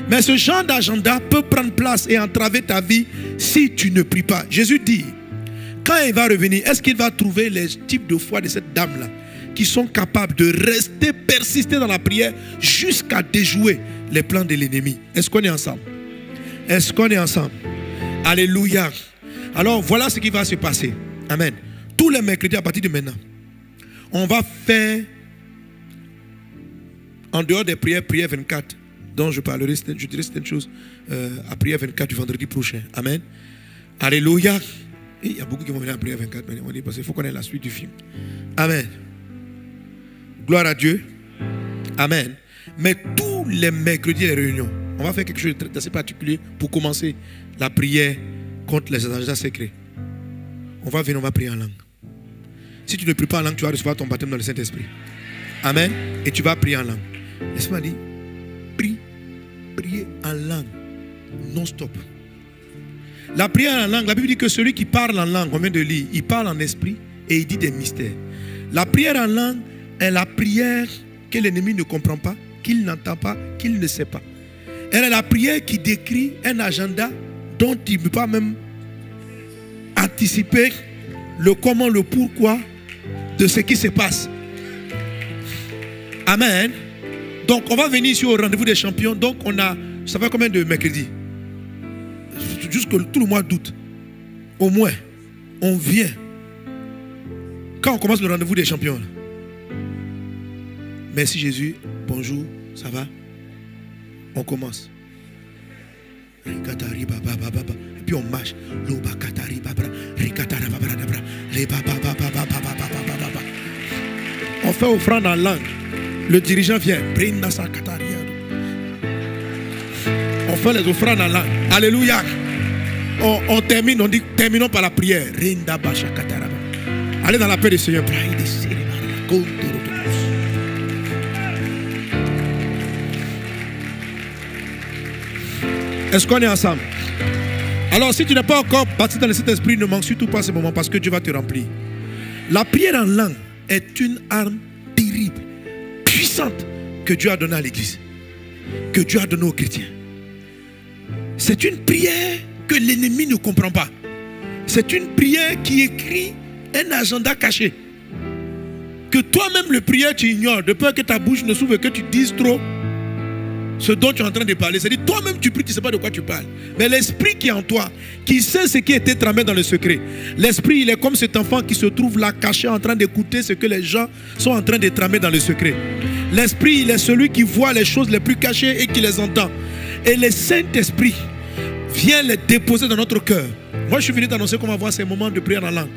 Mais ce genre d'agenda peut prendre place et entraver ta vie si tu ne pries pas. Jésus dit, quand il va revenir, est-ce qu'il va trouver les types de foi de cette dame-là qui sont capables de rester, persister dans la prière jusqu'à déjouer les plans de l'ennemi? Est-ce qu'on est ensemble? Est-ce qu'on est ensemble? Alléluia. Alors voilà ce qui va se passer. Amen. Tous les mercredis à partir de maintenant, on va faire, en dehors des prières, prière 24, dont je parlerai, je dirai certaines choses à prière 24 du vendredi prochain. Amen. Alléluia. Et il y a beaucoup qui vont venir à prière 24, parce qu'il faut qu'on ait la suite du film. Amen. Gloire à Dieu. Amen. Mais tous les mercredis, les réunions, on va faire quelque chose d'assez particulier pour commencer la prière contre les agendas secrets. On va venir, on va prier en langue. Si tu ne pries pas en langue, tu vas recevoir ton baptême dans le Saint-Esprit. Amen. Et tu vas prier en langue. Laisse-moi dire, prier en langue, non-stop. La prière en langue, la Bible dit que celui qui parle en langue, on vient de lire, il parle en esprit et il dit des mystères. La prière en langue est la prière que l'ennemi ne comprend pas, qu'il n'entend pas, qu'il ne sait pas. Elle est la prière qui décrit un agenda dont il ne peut pas même anticiper le comment, le pourquoi de ce qui se passe. Amen. Donc on va venir ici au rendez-vous des champions. Donc on a, ça fait combien de mercredis? Jusque tout le mois d'août. Au moins, on vient. Quand on commence le rendez-vous des champions. Merci Jésus. Bonjour, ça va? On commence. Et puis on marche. On fait offrande en langue. Le dirigeant vient. On fait les offrandes en langue. Alléluia. On termine, on dit terminons par la prière. Allez dans la paix du Seigneur. Est-ce qu'on est ensemble? Alors si tu n'es pas encore parti dans le Saint-Esprit, ne manque surtout pas ce moment parce que Dieu va te remplir. La prière en langue est une arme terrible, puissante que Dieu a donnée à l'Église, que Dieu a donnée aux chrétiens. C'est une prière que l'ennemi ne comprend pas. C'est une prière qui écrit un agenda caché. Que toi-même le prière tu ignores, de peur que ta bouche ne s'ouvre, que tu dises trop ce dont tu es en train de parler. C'est-à-dire toi-même tu pries, tu ne sais pas de quoi tu parles. Mais l'esprit qui est en toi, qui sait ce qui a été tramé dans le secret. L'esprit, il est comme cet enfant qui se trouve là caché en train d'écouter ce que les gens sont en train de tramer dans le secret. L'esprit, il est celui qui voit les choses les plus cachées et qui les entend. Et le Saint-Esprit vient les déposer dans notre cœur. Moi, je suis venu t'annoncer qu'on va avoir ces moments de prière en langue.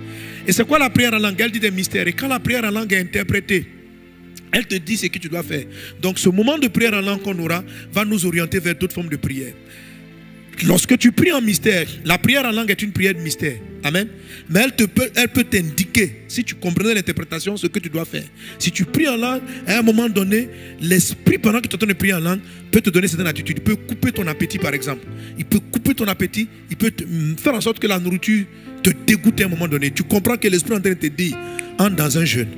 Et c'est quoi la prière en langue? Elle dit des mystères. Et quand la prière en langue est interprétée, elle te dit ce que tu dois faire. Donc ce moment de prière en langue qu'on aura va nous orienter vers d'autres formes de prière. Lorsque tu pries en mystère, la prière en langue est une prière de mystère. Amen. Mais elle peut t'indiquer, si tu comprenais l'interprétation, ce que tu dois faire. Si tu pries en langue, à un moment donné, l'esprit, pendant que tu es en train de prier en langue, peut te donner certaines attitudes. Il peut couper ton appétit, par exemple. Il peut couper ton appétit. Il peut faire en sorte que la nourriture te dégoûte à un moment donné. Tu comprends que l'esprit est en train de te dire, entre dans un jeûne.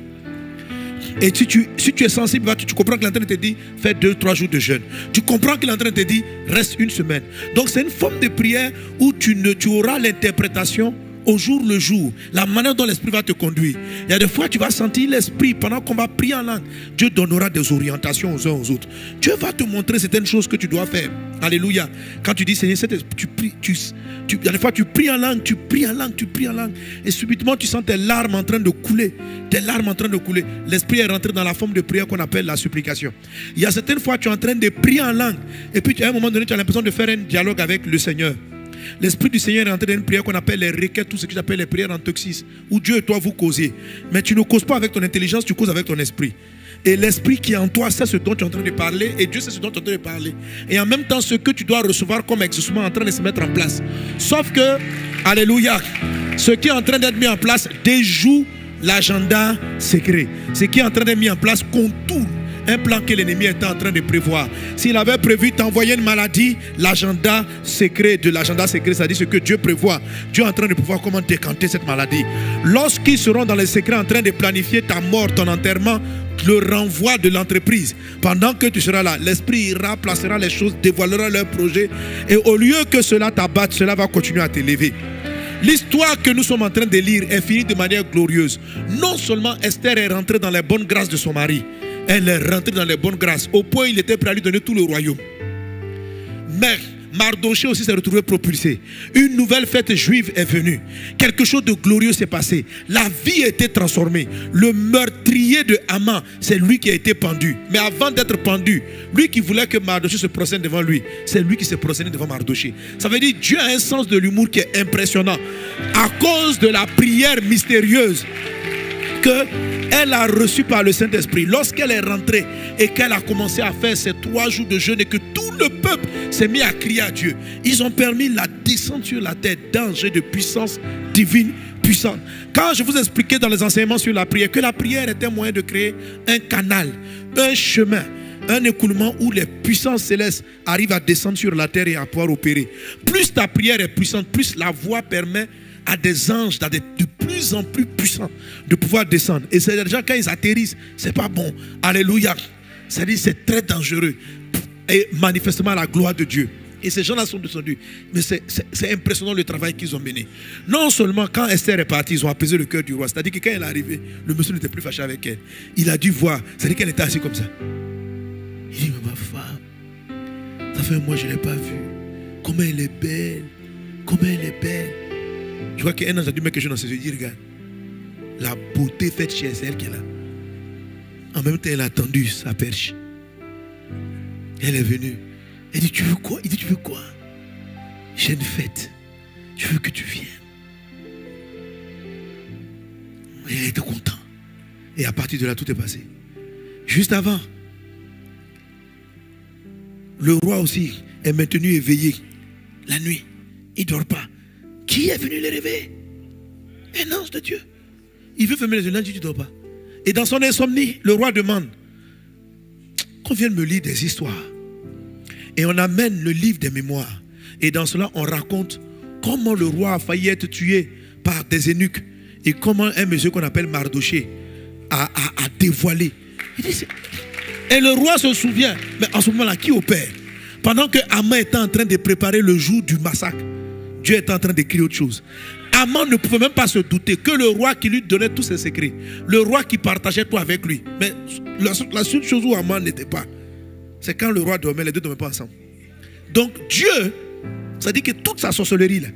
Et si tu es sensible, tu comprends qu'il est en train de te dire, fais 2-3 jours de jeûne. Tu comprends qu'il est en train de te dire, reste une semaine. Donc c'est une forme de prière où tu auras l'interprétation au jour le jour, la manière dont l'esprit va te conduire. Il y a des fois tu vas sentir l'esprit pendant qu'on va prier en langue. Dieu donnera des orientations aux uns aux autres. Dieu va te montrer certaines choses que tu dois faire. Alléluia. Quand tu dis Seigneur, tu pries, il y a des fois tu pries en langue, tu pries en langue, tu pries en langue. Et subitement tu sens tes larmes en train de couler. Tes larmes en train de couler. L'esprit est rentré dans la forme de prière qu'on appelle la supplication. Il y a certaines fois tu es en train de prier en langue. Et puis à un moment donné tu as l'impression de faire un dialogue avec le Seigneur. L'Esprit du Seigneur est entré dans une prière qu'on appelle les requêtes, tout ce que j'appelle les prières en toxis, où Dieu et toi vous causez. Mais tu ne causes pas avec ton intelligence, tu causes avec ton esprit. Et l'esprit qui est en toi sait ce dont tu es en train de parler, et Dieu sait ce dont tu es en train de parler. Et en même temps, ce que tu dois recevoir comme exaucement est en train de se mettre en place. Sauf que, alléluia, ce qui est en train d'être mis en place déjoue l'agenda secret. Ce qui est en train d'être mis en place contourne un plan que l'ennemi était en train de prévoir. S'il avait prévu t'envoyer une maladie, l'agenda secret de l'agenda secret, c'est-à-dire ce que Dieu prévoit. Dieu est en train de pouvoir comment décanter cette maladie. Lorsqu'ils seront dans les secrets en train de planifier ta mort, ton enterrement, le renvoi de l'entreprise, pendant que tu seras là, l'esprit ira, placera les choses, dévoilera leurs projets. Et au lieu que cela t'abatte, cela va continuer à t'élever. L'histoire que nous sommes en train de lire est finie de manière glorieuse. Non seulement Esther est rentrée dans les bonnes grâces de son mari, elle est rentrée dans les bonnes grâces, au point où il était prêt à lui donner tout le royaume. Mais Mardochée aussi s'est retrouvé propulsé. Une nouvelle fête juive est venue. Quelque chose de glorieux s'est passé. La vie a été transformée. Le meurtrier de Haman, c'est lui qui a été pendu. Mais avant d'être pendu, lui qui voulait que Mardochée se procède devant lui, c'est lui qui s'est procédé devant Mardochée. Ça veut dire que Dieu a un sens de l'humour qui est impressionnant. À cause de la prière mystérieuse que Elle a reçu par le Saint-Esprit. Lorsqu'elle est rentrée et qu'elle a commencé à faire ces 3 jours de jeûne et que tout le peuple s'est mis à crier à Dieu, ils ont permis la descente sur la terre d'anges et de puissance divine puissante. Quand je vous expliquais dans les enseignements sur la prière que la prière est un moyen de créer un canal, un chemin, un écoulement où les puissances célestes arrivent à descendre sur la terre et à pouvoir opérer. Plus ta prière est puissante, plus la voix permet à des anges de plus en plus puissants de pouvoir descendre. Et c'est déjà quand ils atterrissent, c'est pas bon. Alléluia. C'est-à-dire c'est très dangereux. Et manifestement la gloire de Dieu. Et ces gens-là sont descendus. Mais c'est impressionnant le travail qu'ils ont mené. Non seulement quand Esther est partie, ils ont apaisé le cœur du roi. C'est-à-dire que quand elle est arrivée, le monsieur n'était plus fâché avec elle. Il a dû voir. C'est-à-dire qu'elle était assise comme ça. Il dit, mais ma femme, ça fait un mois que je ne l'ai pas vue. Comment elle est belle. Comment elle est belle. Je vois qu'un ange a dû mettre quelque chose dans ses yeux. Il dit, regarde, la beauté faite chez elle, c'est elle qui est là. En même temps, elle a attendu sa perche. Elle est venue. Elle dit, tu veux quoi? Il dit, tu veux quoi? J'ai une fête. Je veux que tu viennes. Et elle était contente. Et à partir de là, tout est passé. Juste avant, le roi aussi est maintenu éveillé la nuit. Il ne dort pas. Qui est venu le réveiller? Un ange de Dieu. Il veut fermer les yeux. L'ange dit, tu ne dors pas. Et dans son insomnie, le roi demande qu'on vienne me lire des histoires. Et on amène le livre des mémoires. Et dans cela, on raconte comment le roi a failli être tué par des eunuques. Et comment un monsieur qu'on appelle Mardoché a dévoilé. Et le roi se souvient. Mais en ce moment-là, qui opère? Pendant que Haman était en train de préparer le jour du massacre, Dieu était en train d'écrire autre chose. Haman ne pouvait même pas se douter que le roi qui lui donnait tous ses secrets, le roi qui partageait tout avec lui. Mais la seule chose où Haman n'était pas, c'est quand le roi dormait, les deux ne dormaient pas ensemble. Donc Dieu, ça dit que toute sa sorcellerie là,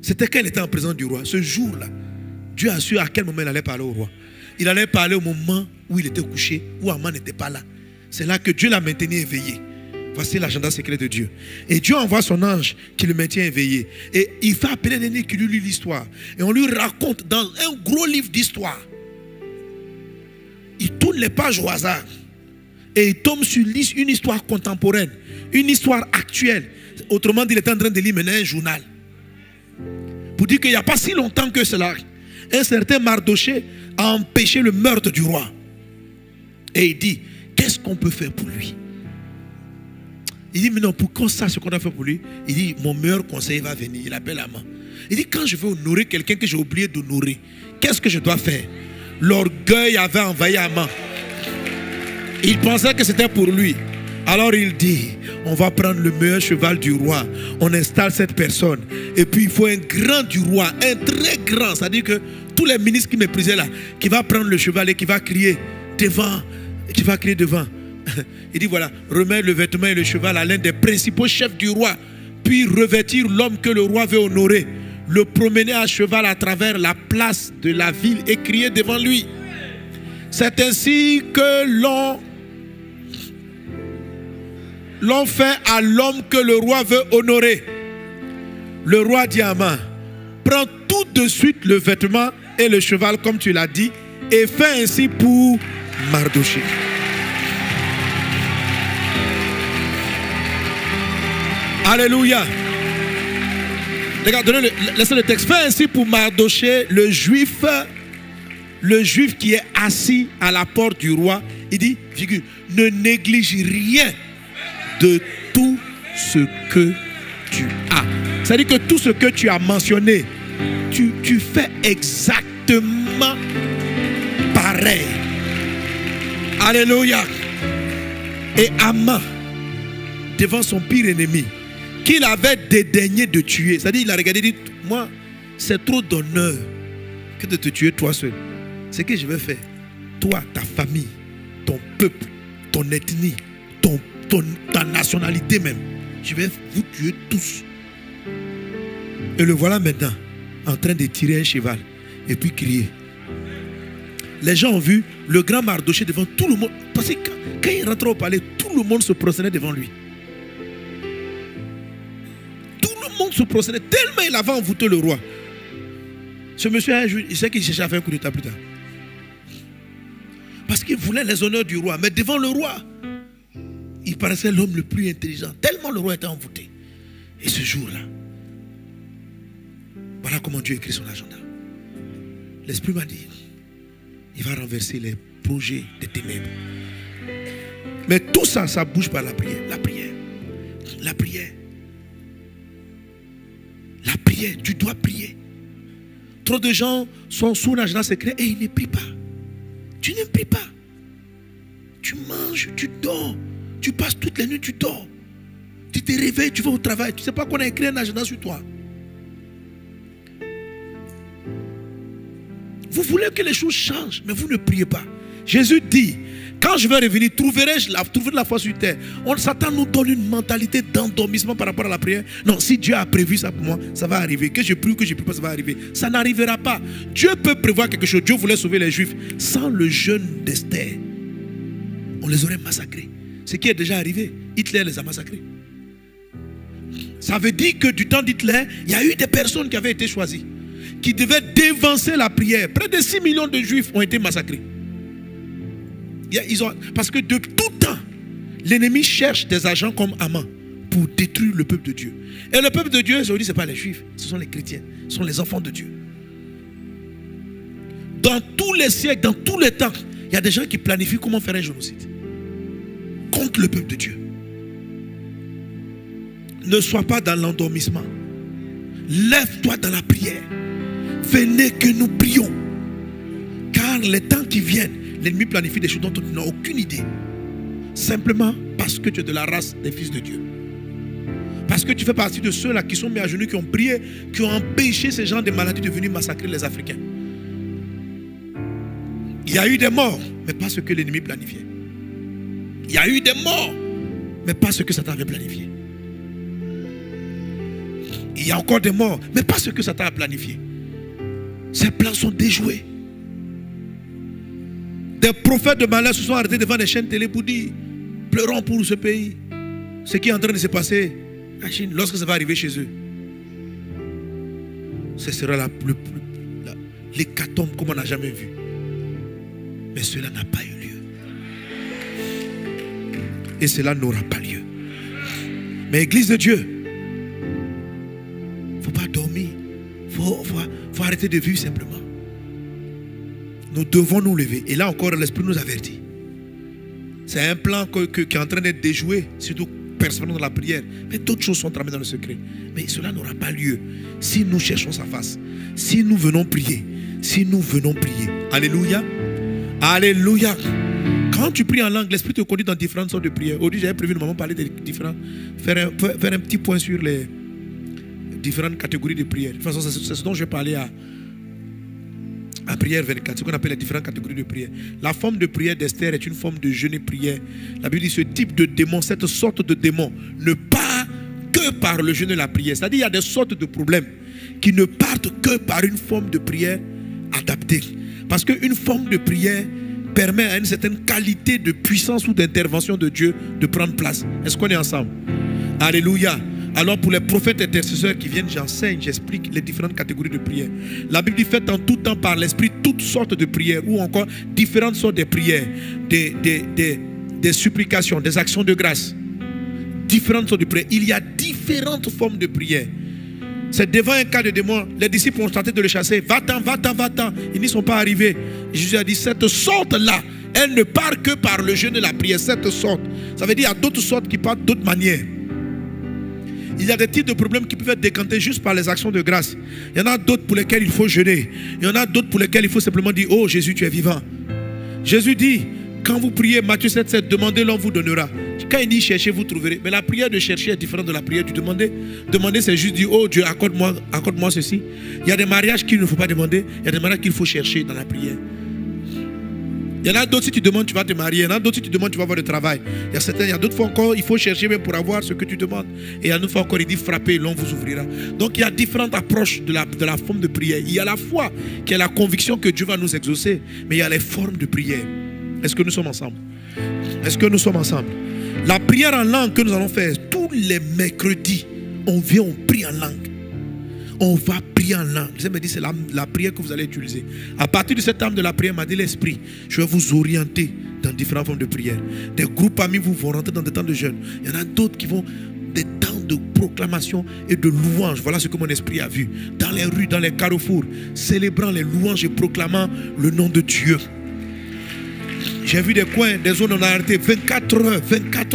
c'était qu'elle était en présence du roi. Ce jour-là, Dieu a su à quel moment il allait parler au roi. Il allait parler au moment où il était couché, où Haman n'était pas là. C'est là que Dieu l'a maintenu éveillé. Voici l'agenda secret de Dieu. Et Dieu envoie son ange qui le maintient éveillé. Et il fait appeler un aîné qui lui lit l'histoire. Et on lui raconte dans un gros livre d'histoire. Il tourne les pages au hasard. Et il tombe sur une histoire contemporaine. Une histoire actuelle. Autrement dit, il est en train de lire maintenant un journal. Pour dire qu'il n'y a pas si longtemps que cela, un certain Mardoché a empêché le meurtre du roi. Et il dit, qu'est-ce qu'on peut faire pour lui? Il dit, mais non, pour qu'on sache ce qu'on a fait pour lui, il dit, mon meilleur conseiller va venir. Il appelle Haman. Il dit, quand je veux honorer quelqu'un que j'ai oublié d'honorer, qu'est-ce que je dois faire? L'orgueil avait envahi Haman. Il pensait que c'était pour lui. Alors il dit, on va prendre le meilleur cheval du roi. On installe cette personne. Et puis il faut un grand du roi, un très grand. C'est-à-dire que tous les ministres qui méprisaient là, qui va prendre le cheval et qui va crier devant. Qui va crier devant. Il dit voilà, remettre le vêtement et le cheval à l'un des principaux chefs du roi. Puis revêtir l'homme que le roi veut honorer. Le promener à cheval à travers la place de la ville et crier devant lui. C'est ainsi que l'on fait à l'homme que le roi veut honorer. Le roi dit à Haman, prends tout de suite le vêtement et le cheval comme tu l'as dit et fais ainsi pour Mardoché. Alléluia. Regarde, laissez le texte. Fais ainsi pour Mardoché, le juif qui est assis à la porte du roi. Il dit, figure, ne néglige rien de tout ce que tu as. C'est-à-dire que tout ce que tu as mentionné, tu fais exactement pareil. Alléluia. Et Haman, devant son pire ennemi, qu'il avait dédaigné de tuer. C'est-à-dire, il a regardé et dit, moi, c'est trop d'honneur que de te tuer toi seul. Ce que je vais faire, toi, ta famille, ton peuple, ton ethnie, ta nationalité même, je vais vous tuer tous. Et le voilà maintenant en train de tirer un cheval et puis crier. Les gens ont vu le grand Mardoché devant tout le monde. Parce que quand il rentrait au palais, tout le monde se prosternait devant lui. Tout le monde se prosternait tellement il avait envoûté le roi. Ce monsieur, il sait qu'il cherchait à faire un coup d'état plus tard. Parce qu'il voulait les honneurs du roi. Mais devant le roi, il paraissait l'homme le plus intelligent. Tellement le roi était envoûté. Et ce jour-là, voilà comment Dieu écrit son agenda. L'Esprit m'a dit, il va renverser les projets des ténèbres. Mais tout ça, ça bouge par la prière. La prière. La prière. La prière. Tu dois prier. Trop de gens sont sous un agenda secret et ils ne prient pas. Tu ne pries pas. Tu manges, tu dors. Tu passes toutes les nuits, tu dors. Tu te réveilles, tu vas au travail. Tu ne sais pas qu'on a écrit un agenda sur toi. Vous voulez que les choses changent, mais vous ne priez pas. Jésus dit, quand je vais revenir, trouverai-je la foi sur terre? Satan nous donne une mentalité d'endormissement par rapport à la prière. Non, si Dieu a prévu ça pour moi, ça va arriver. Que je prie ou que je ne prie pas, ça va arriver. Ça n'arrivera pas. Dieu peut prévoir quelque chose. Dieu voulait sauver les Juifs. Sans le jeûne d'Esther, on les aurait massacrés. Ce qui est déjà arrivé, Hitler les a massacrés. Ça veut dire que du temps d'Hitler, il y a eu des personnes qui avaient été choisies, qui devaient dévancer la prière. Près de 6 millions de Juifs ont été massacrés. Parce que de tout temps, l'ennemi cherche des agents comme Haman pour détruire le peuple de Dieu. Et le peuple de Dieu, aujourd'hui, ce n'est pas les Juifs, ce sont les chrétiens, ce sont les enfants de Dieu. Dans tous les siècles, dans tous les temps, il y a des gens qui planifient comment faire un génocide contre le peuple de Dieu. Ne sois pas dans l'endormissement. Lève-toi dans la prière. Venez que nous prions. Car les temps qui viennent, l'ennemi planifie des choses dont tu n'as aucune idée. Simplement parce que tu es de la race des fils de Dieu. Parce que tu fais partie de ceux-là qui sont mis à genoux, qui ont prié, qui ont empêché ces gens de maladies de venir massacrer les Africains. Il y a eu des morts, mais pas ce que l'ennemi planifiait. Il y a eu des morts, mais pas ce que Satan avait planifié. Il y a encore des morts, mais pas ce que Satan a planifié. Ces plans sont déjoués. Des prophètes de malheur se sont arrêtés devant des chaînes télé pour dire, pleurons pour ce pays. Ce qui est en train de se passer en Chine, lorsque ça va arriver chez eux, ce sera l'hécatombe comme on n'a jamais vu. Mais cela n'a pas eu lieu. Et cela n'aura pas lieu. Mais Église de Dieu, il ne faut pas dormir. Il faut arrêter de vivre simplement. Nous devons nous lever. Et là encore, l'Esprit nous avertit. C'est un plan qui est en train d'être déjoué, surtout personnellement dans la prière. Mais d'autres choses sont tramées dans le secret. Mais cela n'aura pas lieu si nous cherchons sa face. Si nous venons prier. Si nous venons prier. Alléluia. Alléluia. Quand tu pries en langue, l'Esprit te conduit dans différentes sortes de prières. Aujourd'hui, j'avais prévu de parler de différents, faire un petit point sur les différentes catégories de prières. De toute façon, c'est ce dont je vais parler à prière 24, ce qu'on appelle les différentes catégories de prière. La forme de prière d'Esther est une forme de jeûne et prière. La Bible dit ce type de démon, cette sorte de démon ne part que par le jeûne et la prière. C'est-à-dire il y a des sortes de problèmes qui ne partent que par une forme de prière adaptée. Parce qu'une forme de prière permet à une certaine qualité de puissance ou d'intervention de Dieu de prendre place. Est-ce qu'on est ensemble? Alléluia. Alors pour les prophètes intercesseurs qui viennent, j'enseigne, j'explique les différentes catégories de prières. La Bible dit faites en tout temps par l'Esprit toutes sortes de prières ou encore différentes sortes de prières, des supplications, des actions de grâce. Différentes sortes de prières. Il y a différentes formes de prières. C'est devant un cas de démon, les disciples ont tenté de le chasser. Va-t'en, va-t'en, va-t'en. Ils n'y sont pas arrivés. Jésus a dit cette sorte-là, elle ne part que par le jeûne et la prière. Cette sorte. Ça veut dire qu'il y a d'autres sortes qui partent d'autres manières. Il y a des types de problèmes qui peuvent être décantés juste par les actions de grâce. Il y en a d'autres pour lesquels il faut jeûner. Il y en a d'autres pour lesquels il faut simplement dire oh Jésus, tu es vivant. Jésus dit, quand vous priez, Matthieu 7,7, demandez, l'on vous donnera. Quand il dit cherchez, vous trouverez. Mais la prière de chercher est différente de la prière du demander. Demander, c'est juste dire oh Dieu, accorde-moi ceci. Il y a des mariages qu'il ne faut pas demander. Il y a des mariages qu'il faut chercher dans la prière. Il y en a d'autres, si tu demandes, tu vas te marier. Il y en a d'autres, si tu demandes, tu vas avoir du travail. Il y a d'autres fois encore, il faut chercher même pour avoir ce que tu demandes. Et il y a d'autres fois encore, il dit frappez, l'on vous ouvrira. Donc il y a différentes approches de la forme de prière. Il y a la foi, qui est la conviction que Dieu va nous exaucer. Mais il y a les formes de prière. Est-ce que nous sommes ensemble? Est-ce que nous sommes ensemble? La prière en langue que nous allons faire tous les mercredis, on vient, on prie en langue. On va prier en langue. Je me dis, c'est la prière que vous allez utiliser. À partir de cette arme de la prière, m'a dit l'Esprit, je vais vous orienter dans différentes formes de prière. Des groupes parmi vous vont rentrer dans des temps de jeûne. Il y en a d'autres qui vont des temps de proclamation et de louange. Voilà ce que mon esprit a vu. Dans les rues, dans les carrefours, célébrant les louanges et proclamant le nom de Dieu. J'ai vu des coins, des zones, on a arrêté 24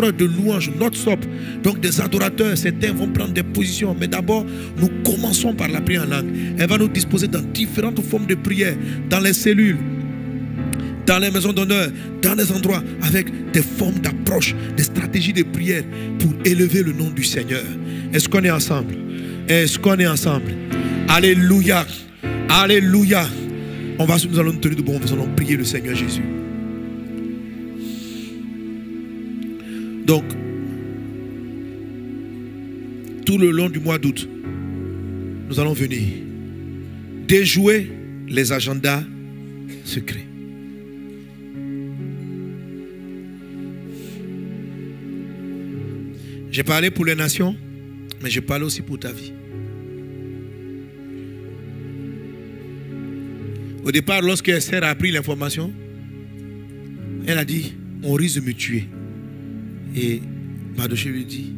heures de louange, non-stop. Donc des adorateurs, certains vont prendre des positions. Mais d'abord, nous commençons par la prière en langue. Elle va nous disposer dans différentes formes de prière, dans les cellules, dans les maisons d'honneur, dans les endroits, avec des formes d'approche, des stratégies de prière pour élever le nom du Seigneur. Est-ce qu'on est ensemble? Est-ce qu'on est ensemble? Alléluia. Alléluia. Nous allons nous tenir debout, nous allons prier le Seigneur Jésus. Donc, tout le long du mois d'août, nous allons venir déjouer les agendas secrets. J'ai parlé pour les nations, mais j'ai parlé aussi pour ta vie. Au départ, lorsque Esther a appris l'information, elle a dit, on risque de me tuer. Et Mardochée lui dit,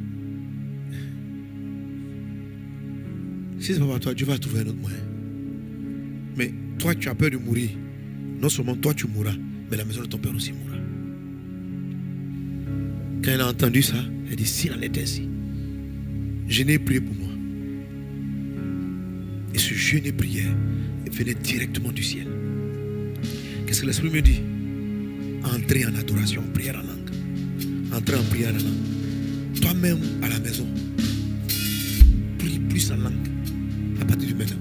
si ce n'est pas pour toi, Dieu va trouver un autre moyen. Mais toi, tu as peur de mourir. Non seulement toi, tu mourras, mais la maison de ton père aussi mourra. Quand elle a entendu ça, elle dit, s'il en est ainsi, je n'ai prié pour moi. Et ce jeûne et prière venait directement du ciel. Qu'est-ce que l'Esprit me dit? Entrez en adoration, prière en langue. Entrez en prière en langue. Toi-même à la maison, prie plus en langue à partir du maintenant.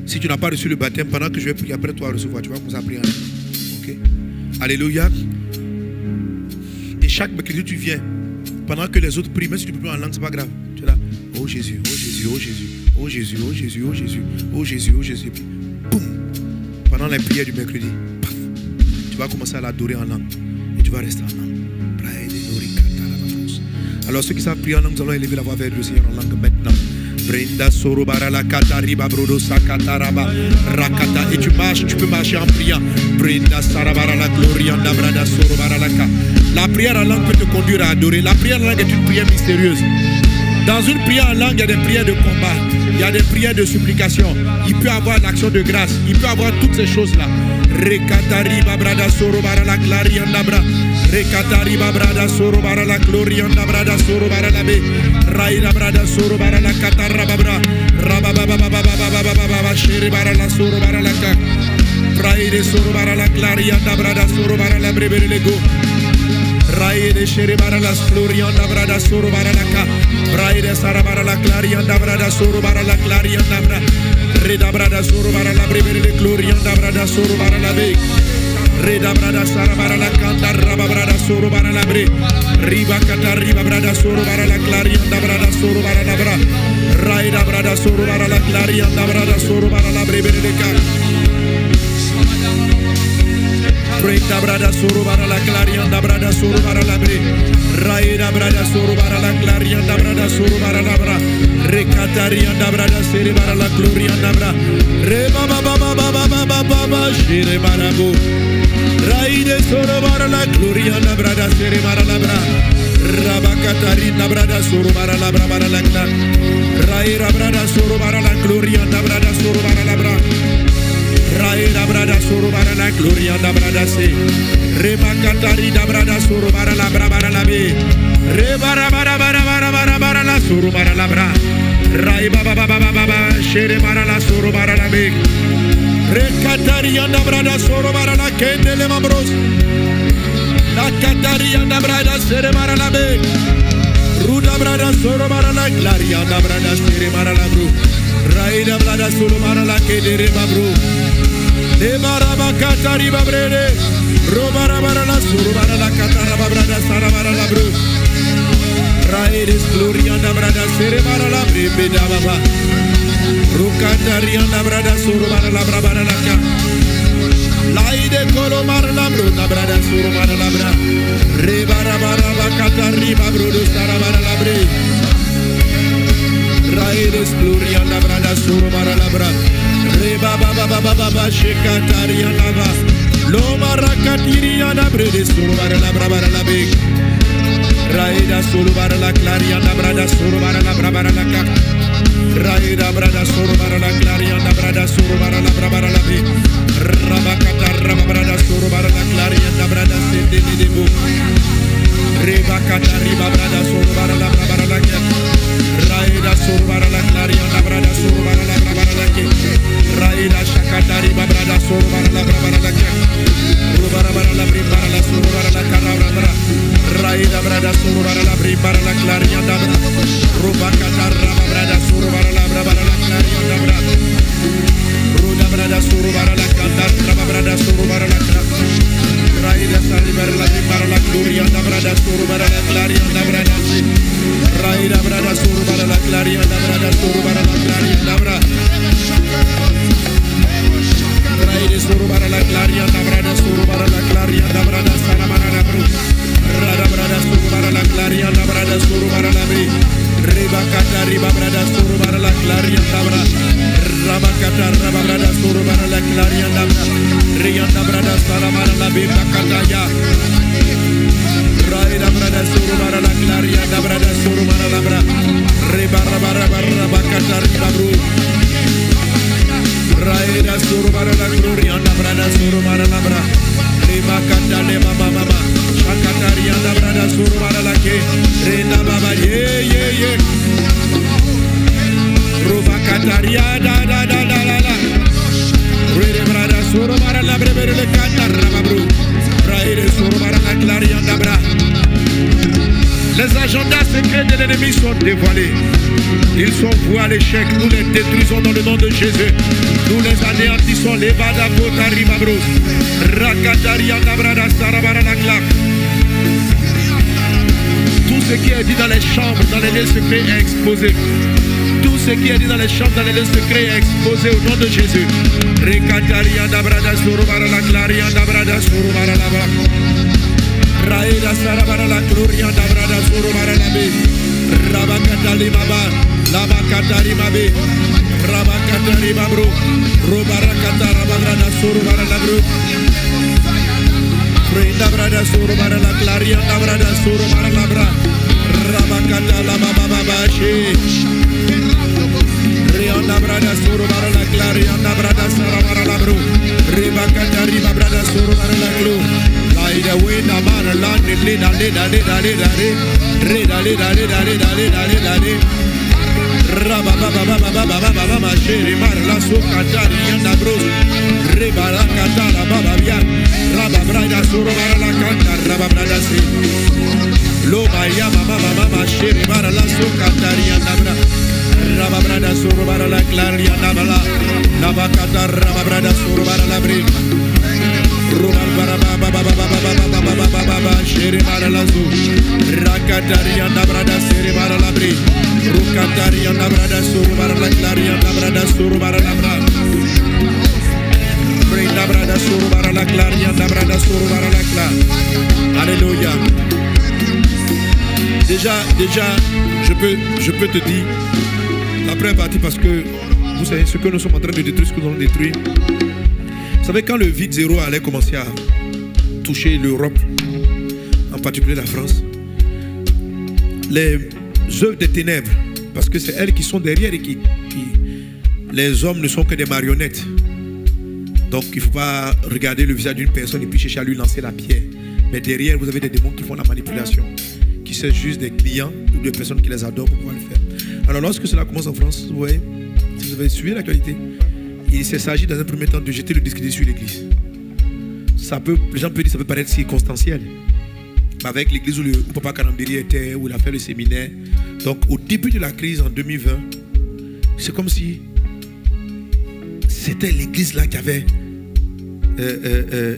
Si tu n'as pas reçu le baptême, pendant que je vais prier après toi à recevoir, tu vas commencer à prier en langue. Ok? Alléluia. Et chaque mercredi tu viens, pendant que les autres prient, même si tu ne pries pas en langue, c'est pas grave. Tu es là, oh Jésus, oh Jésus, oh Jésus, oh Jésus, oh Jésus, oh Jésus, oh Jésus, oh Jésus. Puis, boum, pendant les prières du mercredi, paf, tu vas commencer à l'adorer en langue. Et tu vas rester en langue. Alors ceux qui savent prier en langue, nous allons élever la voix vers le Seigneur en langue maintenant. Brenda sorobara la katariba brodo sakataraba rakata. Et tu marches, tu peux marcher en priant. Brenda sarabara la gloria brada sorobara la ka. La prière en langue peut te conduire à adorer. La prière en langue est une prière mystérieuse. Dans une prière en langue, il y a des prières de combat, il y a des prières de supplication. Il peut y avoir l'action de grâce, il peut y avoir toutes ces choses-là. Rekatariba brada sorobara la clarianda bra. Rekatariba brada sorobara la glorianda brada sorobara la be. Raira brada sorobara la katarababra. Rababababababababababa sheribara la sorobara la ka. Praire sorobara la clarianda brada sorobara la brebere lego. Raire sheribara la glorianda brada sorobara la ka. Praire sarabara la clarianda brada sorobara la clarianda bra. Reda brada sorobara la brebere le glorianda brada sorobara la be. Reda brada sarabara la kanda rababrada sorobara la bre. Riba kata riba brada sorobara la clarianda brada sorobara la bra. Raida brada sorobara la clarianda brada sorobara la brebere le ka. Reda brada sorobara la clarianda brada sorobara la bre. Raida brada sorobara la clarianda brada sorobara la bra. Recatarianda brada serebara la glorianda bra. Reba baba baba baba baba shire barabo. Raide sorobara la glorianda brada serebara la bra. Rabakatarina brada sorobara la bra bara la kla. Raira brada sorobara la glorianda brada sorobara la bra. Raira brada sorobara la glorianda brada se. Rebakatarina brada sorobara la bra bara la be. Rebara bara bara bara bara bara la sorobara la bra. Raiba baba baba baba shere bara la sorobara la be. Recatarianda brada sorobara la kendele mambros. La catarianda brada serebara la be. Ruda brada sorobara la glarianda brada serebara la bro. Raida brada sorobara la kedere mambro. Le baraba catariba brede. Robara bara la sorobara la cataraba brada sarabara la bro. Raides glorianda brada serebara la brebe da baba. Rukatarianda brada sorobara la brabara la ka. Laide kolomar la bruna brada sorobara la bra. Rebara bara bakata riba brudo sarabara la bre. Raides gloria la brada suru bara la bra. Reba baba baba baba shekataria lava. Lo marakatiria na brede suru bara la bra bara la be. Raida suru bara la claria na brada suru bara la bra bara la ka. Raida brada suru bara la claria na brada suru bara la bra bara la be. Rabakata raba brada suru bara la claria na brada sende de bo. Reba kata riba brada suru bara la bra bara la ka. Raida suru bara la claria na brada suru bara la bra bara la ke. Raida shakata riba brada suru bara la bra bara la ke. Rubara bara la bri bara la suru bara la kana bra. Raida brada suru bara la bri bara la claria na bra. Rubakata raba brada suru bara la bra bara la claria na bra. Ruda brada suru bara la kanda raba brada suru bara la kra. Raida sari bara la bri bara la gloria na brada suru bara la claria na brada si. Raida brada suru bara la claria na brada suru bara la claria na bra. Raida suru bara la claria na brada suru bara la claria na brada sana mana na bru. Rada brada suru bara la claria na brada suru bara la bri. Riba kata riba brada suru bara la claria na bra. Raba kata raba brada suru bara la claria na bra. Rianda brada sana mana la bri kata ya. Raida brada suru bara la claria na brada suru bara la bra. Riba raba raba raba kata riba bru. Raida suru bara la gloria na brada suru bara la bra. Riba kata le mama mama. Shakataria na brada suru bara la ke. Rena baba ye. Ruba kataria da la. Rede brada suru bara la bre le kata raba bru. Raida suru bara la claria na bra. Les agendas secrets de l'ennemi sont dévoilés. Ils sont voués à l'échec. Nous les détruisons dans le nom de Jésus. Nous les anéantissons. Les badapota ribabros. Rakataria nabrada sarabara la claque. Tout ce qui est dit dans les chambres, dans les lieux secrets est exposé. Tout ce qui est dit dans les chambres, dans les lieux secrets est exposé au nom de Jésus. Rekataria nabrada surubara la claria nabrada surubara la bra. Raida sarabara la gloria da brada suru bara la be. Rabakatali maba, labakatari mabe. Rabakatari mabro. Robarakata rabagrada suru bara la bro. Renda brada suru bara la gloria da brada suru bara la bra. Rabakata la mama baba she. Rianda brada suru bara la gloria da brada sarabara la bro. Rebakatari brada suru bara la glo. Ida wena mana lande leda raba baba ma chérie mar la sokatari yanda bro reba la katara baba bia raba brada suru bara la kanta raba brada si lo baya mama chérie mar la sokatari yanda bra raba brada suru bara la clari yanda bala laba katara raba brada suru bara la bri Rumal baraba baba shere mara lazu rakataria na brada shere mara labri rukataria na brada suru mara la claria na brada suru mara la bra brinda brada suru mara la claria na brada suru mara la cla. Alléluia. Déjà je peux te dire la première partie parce que vous savez ce que nous sommes en train de détruire, ce que nous allons détruire. Vous savez, quand le vide zéro allait commencer à toucher l'Europe, en particulier la France, les œuvres des ténèbres, parce que c'est elles qui sont derrière et qui les hommes ne sont que des marionnettes. Donc il ne faut pas regarder le visage d'une personne et puis chercher à lui lancer la pierre. Mais derrière, vous avez des démons qui font la manipulation, qui sont juste des clients ou des personnes qui les adorent pour pouvoir le faire. Alors lorsque cela commence en France, vous voyez, si vous avez suivi l'actualité, il s'agit dans un premier temps de jeter le discrédit sur l'église. Les gens peuvent dire que ça peut paraître circonstanciel. Mais avec l'église où Papa Kanambiri était, où il a fait le séminaire. Donc au début de la crise en 2020, c'est comme si c'était l'église là qui avait,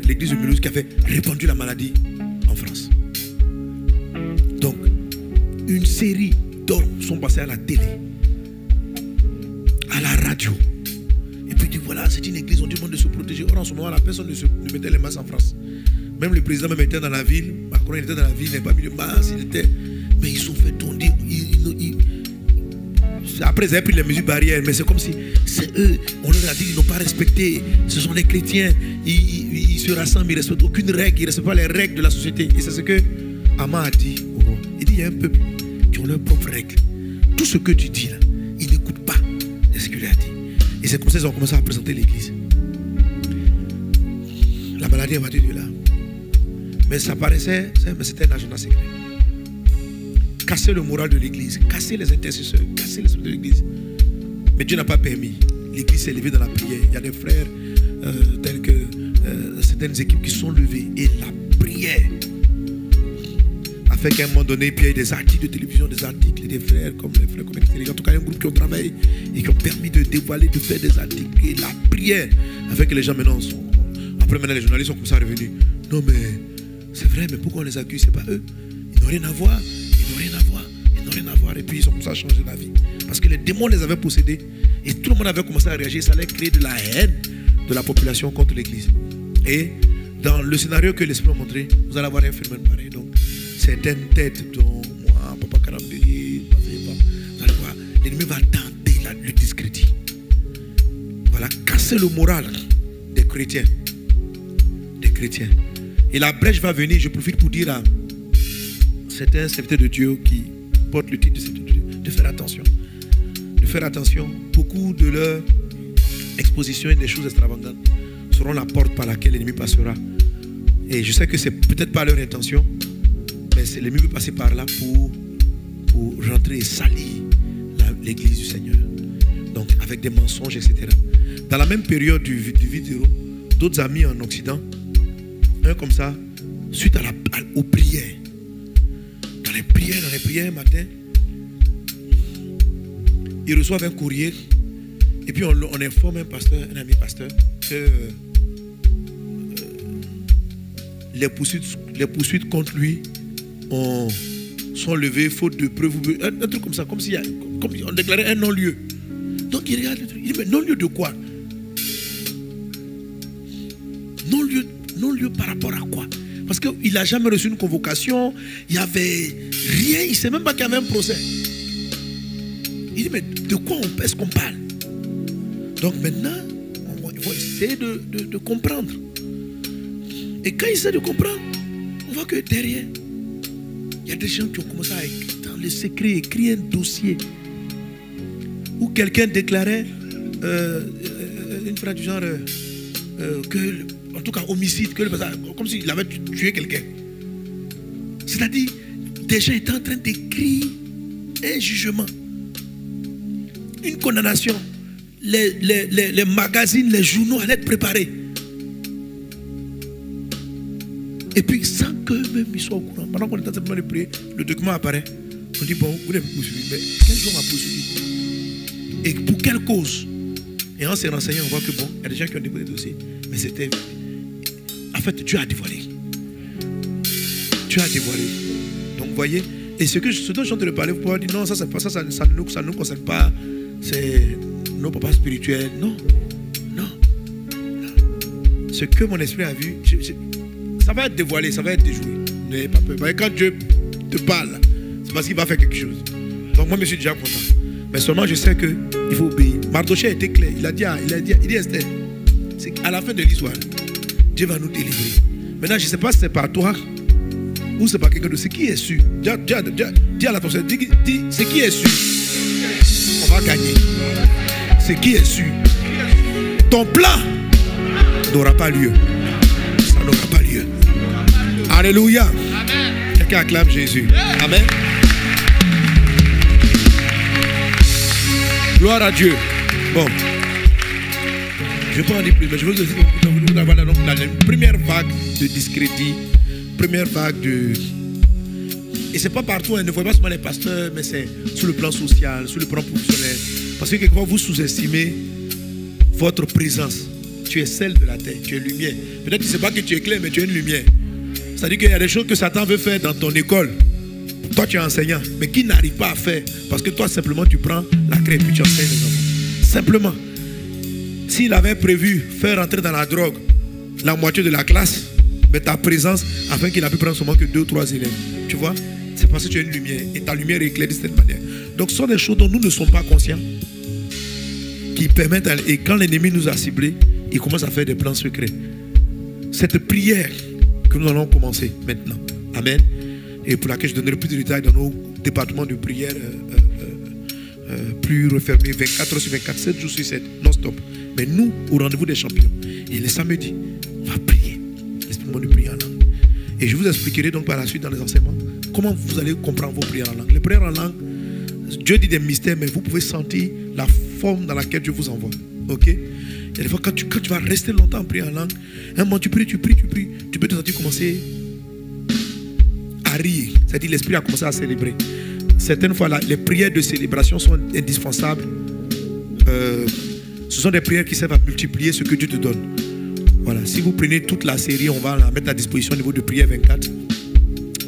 l'église de Mulhouse qui avait répandu la maladie en France. Donc une série d'hommes sont passés à la télé, à la radio. Et puis dit voilà, c'est une église, on demande de se protéger. Or en ce moment, la personne ne mettait les masques en France. Même le président même était dans la ville. Macron était dans la ville, il n'a pas mis de masque, mais ils sont fait tourner. Après, ils avaient pris les mesures barrières, mais c'est comme si c'est eux, on leur a dit qu'ils n'ont pas respecté. Ce sont les chrétiens, ils se rassemblent, ils ne respectent aucune règle, ils ne respectent pas les règles de la société. Et c'est ce que Haman a dit au roi. Il dit, il y a un peuple qui ont leurs propres règles. Tout ce que tu dis là, ils n'écoutent pas de ce qu'il a dit. Et c'est comme ça qu'ils ont commencé à présenter l'église. La maladie est partie de là. Mais ça paraissait, mais c'était un agenda secret. Casser le moral de l'église, casser les intercesseurs, casser l'esprit de l'église. Mais Dieu n'a pas permis. L'église s'est levée dans la prière. Il y a des frères tels que certaines équipes qui sont levées. Et la prière a fait qu'à un moment donné, puis il y a des articles de télévision, des articles des frères comme les frères connectés. En tout cas, il y a un groupe qui ont travaillé et qui ont permis de dévoiler, de faire des articles. Et la prière a fait que les gens maintenant sont... Après maintenant, les journalistes sont comme ça revenus. Non mais, c'est vrai, mais pourquoi on les accuse? C'est pas eux. Ils n'ont rien à voir. Ils n'ont rien à voir. Ils n'ont rien à voir. Et puis ils ont commencé à changer la vie. Parce que les démons les avaient possédés. Et tout le monde avait commencé à réagir. Ça allait créer de la haine de la population contre l'église. Et dans le scénario que l'Esprit a montré, vous allez avoir un phénomène pareil. Donc, certaines têtes dont moi, Papa Karambéry, vous allez voir, l'ennemi va tenter le discrédit. Voilà, casser le moral des chrétiens. Des chrétiens. Et la brèche va venir, je profite pour dire à certains serviteurs de Dieu qui portent le titre de serviteur de Dieu, de faire attention. De faire attention. Beaucoup de leurs expositions et des choses extravagantes seront la porte par laquelle l'ennemi passera. Et je sais que c'est peut-être pas leur intention, mais l'ennemi peut passer par là pour rentrer et salir l'église du Seigneur. Donc avec des mensonges, etc. Dans la même période du vidéo, d'autres amis en Occident, un comme ça, suite aux prières, dans les prières matin, ils reçoivent un courrier et puis on informe un ami pasteur que les poursuites contre lui sont levées faute de preuves, un truc comme ça, comme on déclarait un non-lieu. Donc il regarde le truc, il dit mais non-lieu de quoi? Non-lieu par rapport à quoi? Parce qu'il n'a jamais reçu une convocation, il n'y avait rien, il ne sait même pas qu'il y avait un procès. Il dit mais de quoi est-ce qu'on parle? Donc maintenant, il faut essayer de comprendre. Et quand il essaie de comprendre, on voit que derrière, il y a des gens qui ont commencé à écrire dans le secret, écrire un dossier où quelqu'un déclarait une phrase du genre que, en tout cas homicide, comme s'il avait tué quelqu'un. C'est-à-dire, des gens étaient en train d'écrire un jugement, une condamnation. Les magazines, les journaux allaient être préparés. Et puis, sans qu'eux-mêmes ils soient au courant, pendant qu'on est en train de prier, le document apparaît. On dit, bon, vous n'avez pas poursuivi, mais quel jour m'a poursuivi? Et pour quelle cause? Et en se renseignant, on voit que bon, il y a des gens qui ont déposé des dossiers, mais c'était... En fait, Dieu a dévoilé. Dieu a dévoilé. Donc, vous voyez, et ce dont je suis en train de parler, vous pouvez dire, non, ça, pas, ça ne nous concerne pas, c'est nos papas spirituels. Non, non, non. Ce que mon esprit a vu, ça va être dévoilé, ça va être déjoué. N'ayez pas peur. Quand Dieu te parle, c'est parce qu'il va faire quelque chose. Donc moi, je suis déjà content. Mais seulement, je sais qu'il faut obéir. Mardochée a été clair. Il dit Esther, c'est à la fin de l'histoire, Dieu va nous délivrer. Maintenant, je ne sais pas si c'est par toi ou c'est par quelqu'un de ce qui est sûr. Dis à la personne, dis, ce qui est sûr, on va gagner. Ce qui est sûr. Ton plan n'aura pas lieu. Ça n'aura pas lieu. Alléluia. Quelqu'un acclame Jésus. Amen. Gloire à Dieu. Bon. Je ne vais pas en dire plus, mais je veux vous avoir la première vague de discrédit, première vague de... Et ce n'est pas partout, ne voyez pas seulement les pasteurs, mais c'est sur le plan social, sur le plan professionnel. Parce que quelquefois vous sous-estimez votre présence. Tu es celle de la terre, tu es lumière. Peut-être que ce n'est pas que tu es clair, mais tu es une lumière. C'est-à-dire qu'il y a des choses que Satan veut faire dans ton école. Toi, tu es enseignant, mais qui n'arrive pas à faire. Parce que toi, simplement, tu prends la craie et puis tu enseignes les enfants. Simplement. S'il avait prévu faire entrer dans la drogue la moitié de la classe, mais ta présence, afin qu'il a pu prendre seulement que 2 ou 3 élèves. Tu vois? C'est parce que tu es une lumière. Et ta lumière éclaire de cette manière. Donc ce sont des choses dont nous ne sommes pas conscients, qui permettent, et quand l'ennemi nous a ciblés, il commence à faire des plans secrets. Cette prière que nous allons commencer maintenant, amen, et pour laquelle je donnerai plus de détails dans nos départements de prière plus refermés, 24 heures sur 24, 7 jours sur 7, non-stop. Mais nous, au rendez-vous des champions, et le samedi, on va prier. Explique-moi de prier en langue. Et je vous expliquerai donc par la suite dans les enseignements comment vous allez comprendre vos prières en langue. Les prières en langue, Dieu dit des mystères, mais vous pouvez sentir la forme dans laquelle Dieu vous envoie. Ok? Il y a des fois, quand tu vas rester longtemps en prière en langue, un moment tu pries, tu peux te sentir commencer à rire. C'est-à-dire l'esprit a commencé à célébrer. Certaines fois, les prières de célébration sont indispensables. Ce sont des prières qui servent à multiplier ce que Dieu te donne. Voilà. Si vous prenez toute la série, on va la mettre à disposition au niveau de prière 24.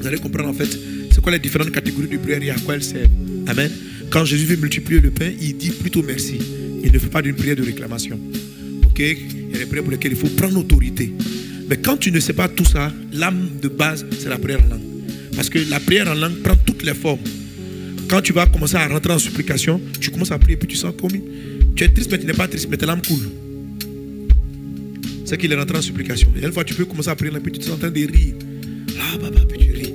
Vous allez comprendre en fait c'est quoi les différentes catégories de prières et à quoi elles servent. Amen. Quand Jésus veut multiplier le pain, il dit plutôt merci. Il ne fait pas d'une prière de réclamation. Ok? Il y a des prières pour lesquelles il faut prendre autorité. Mais quand tu ne sais pas tout ça, l'âme de base, c'est la prière en langue. Parce que la prière en langue prend toutes les formes. Quand tu vas commencer à rentrer en supplication, tu commences à prier, puis tu sens comme tu es triste, mais tu n'es pas triste, mais ta l'âme coule. C'est qu'il est rentré en supplication. Et une fois, tu peux commencer à prier, puis tu es en train de rire. Là, puis tu ris.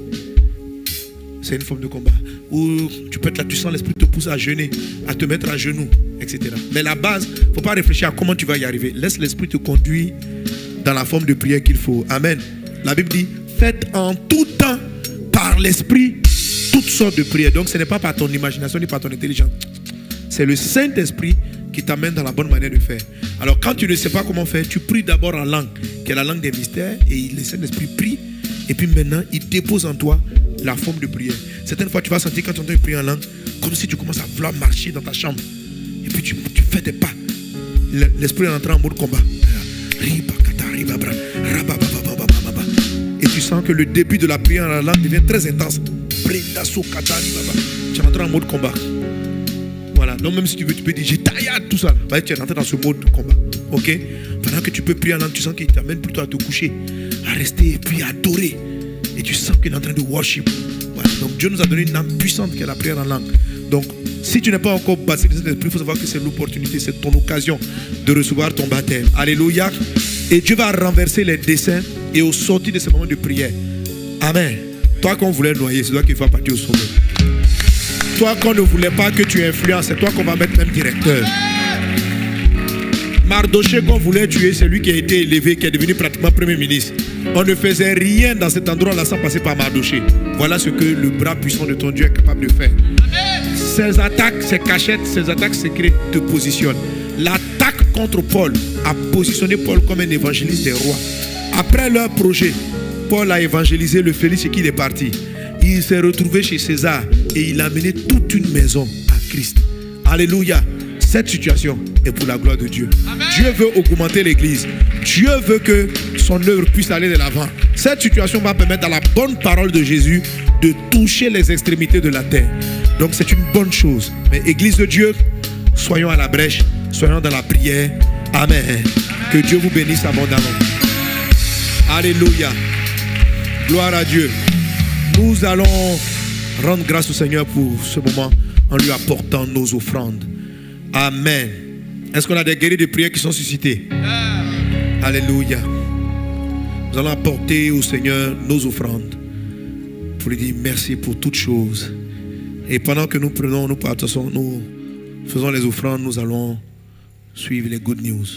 C'est une forme de combat. Ou tu peux être là, tu sens l'esprit te pousser à jeûner, à te mettre à genoux, etc. Mais la base, il ne faut pas réfléchir à comment tu vas y arriver. Laisse l'esprit te conduire dans la forme de prière qu'il faut. Amen. La Bible dit, faites en tout temps par l'esprit toutes sortes de prières. Donc ce n'est pas par ton imagination ni par ton intelligence. C'est le Saint-Esprit qui t'amène dans la bonne manière de faire. Alors quand tu ne sais pas comment faire, tu pries d'abord en langue, qui est la langue des mystères, et le Saint-Esprit prie, et puis maintenant il dépose en toi la forme de prière. Certaines fois tu vas sentir quand tu entends prier en langue, comme si tu commences à vouloir marcher dans ta chambre, et puis tu fais des pas. L'esprit est entré en mode combat. Et tu sens que le début de la prière en langue devient très intense. Tu rentres en mode combat. Voilà. Donc même si tu veux, tu peux dire j'ai taillade tout ça. Tu es rentré dans ce mode de combat. Ok? Pendant que tu peux prier en langue, tu sens qu'il t'amène plutôt à te coucher, à rester et puis à adorer. Et tu sens qu'il est en train de worship. Voilà. Donc Dieu nous a donné une âme puissante qui est la prière en langue. Donc si tu n'es pas encore baptisé de l'esprit, il faut savoir que c'est l'opportunité, c'est ton occasion de recevoir ton baptême. Alléluia. Et Dieu va renverser les desseins et au sortir de ces moments de prière. Amen. Toi qu'on voulait noyer, c'est toi qui vas partir au sommet. Toi qu'on ne voulait pas que tu influences, c'est toi qu'on va mettre même directeur. Mardoché qu'on voulait tuer, c'est lui qui a été élevé, qui est devenu pratiquement premier ministre. On ne faisait rien dans cet endroit-là sans passer par Mardoché. Voilà ce que le bras puissant de ton Dieu est capable de faire. Ces attaques, ces cachettes, ces attaques secrètes te positionnent. L'attaque contre Paul a positionné Paul comme un évangéliste des rois. Après leur projet, Paul a évangélisé le Félix et qu'il est parti. Il s'est retrouvé chez César et il a mené toute une maison à Christ. Alléluia. Cette situation est pour la gloire de Dieu. Amen. Dieu veut augmenter l'église. Dieu veut que son œuvre puisse aller de l'avant. Cette situation va permettre, dans la bonne parole de Jésus, de toucher les extrémités de la terre. Donc c'est une bonne chose. Mais église de Dieu, soyons à la brèche, soyons dans la prière. Amen. Amen. Que Dieu vous bénisse abondamment. Alléluia. Gloire à Dieu. Nous allons rendre grâce au Seigneur pour ce moment en lui apportant nos offrandes. Amen. Est-ce qu'on a des guéris de prière qui sont suscités? Alléluia. Nous allons apporter au Seigneur nos offrandes pour lui dire merci pour toutes choses. Et pendant que nous prenons, nous partons, nous faisons les offrandes, nous allons suivre les good news.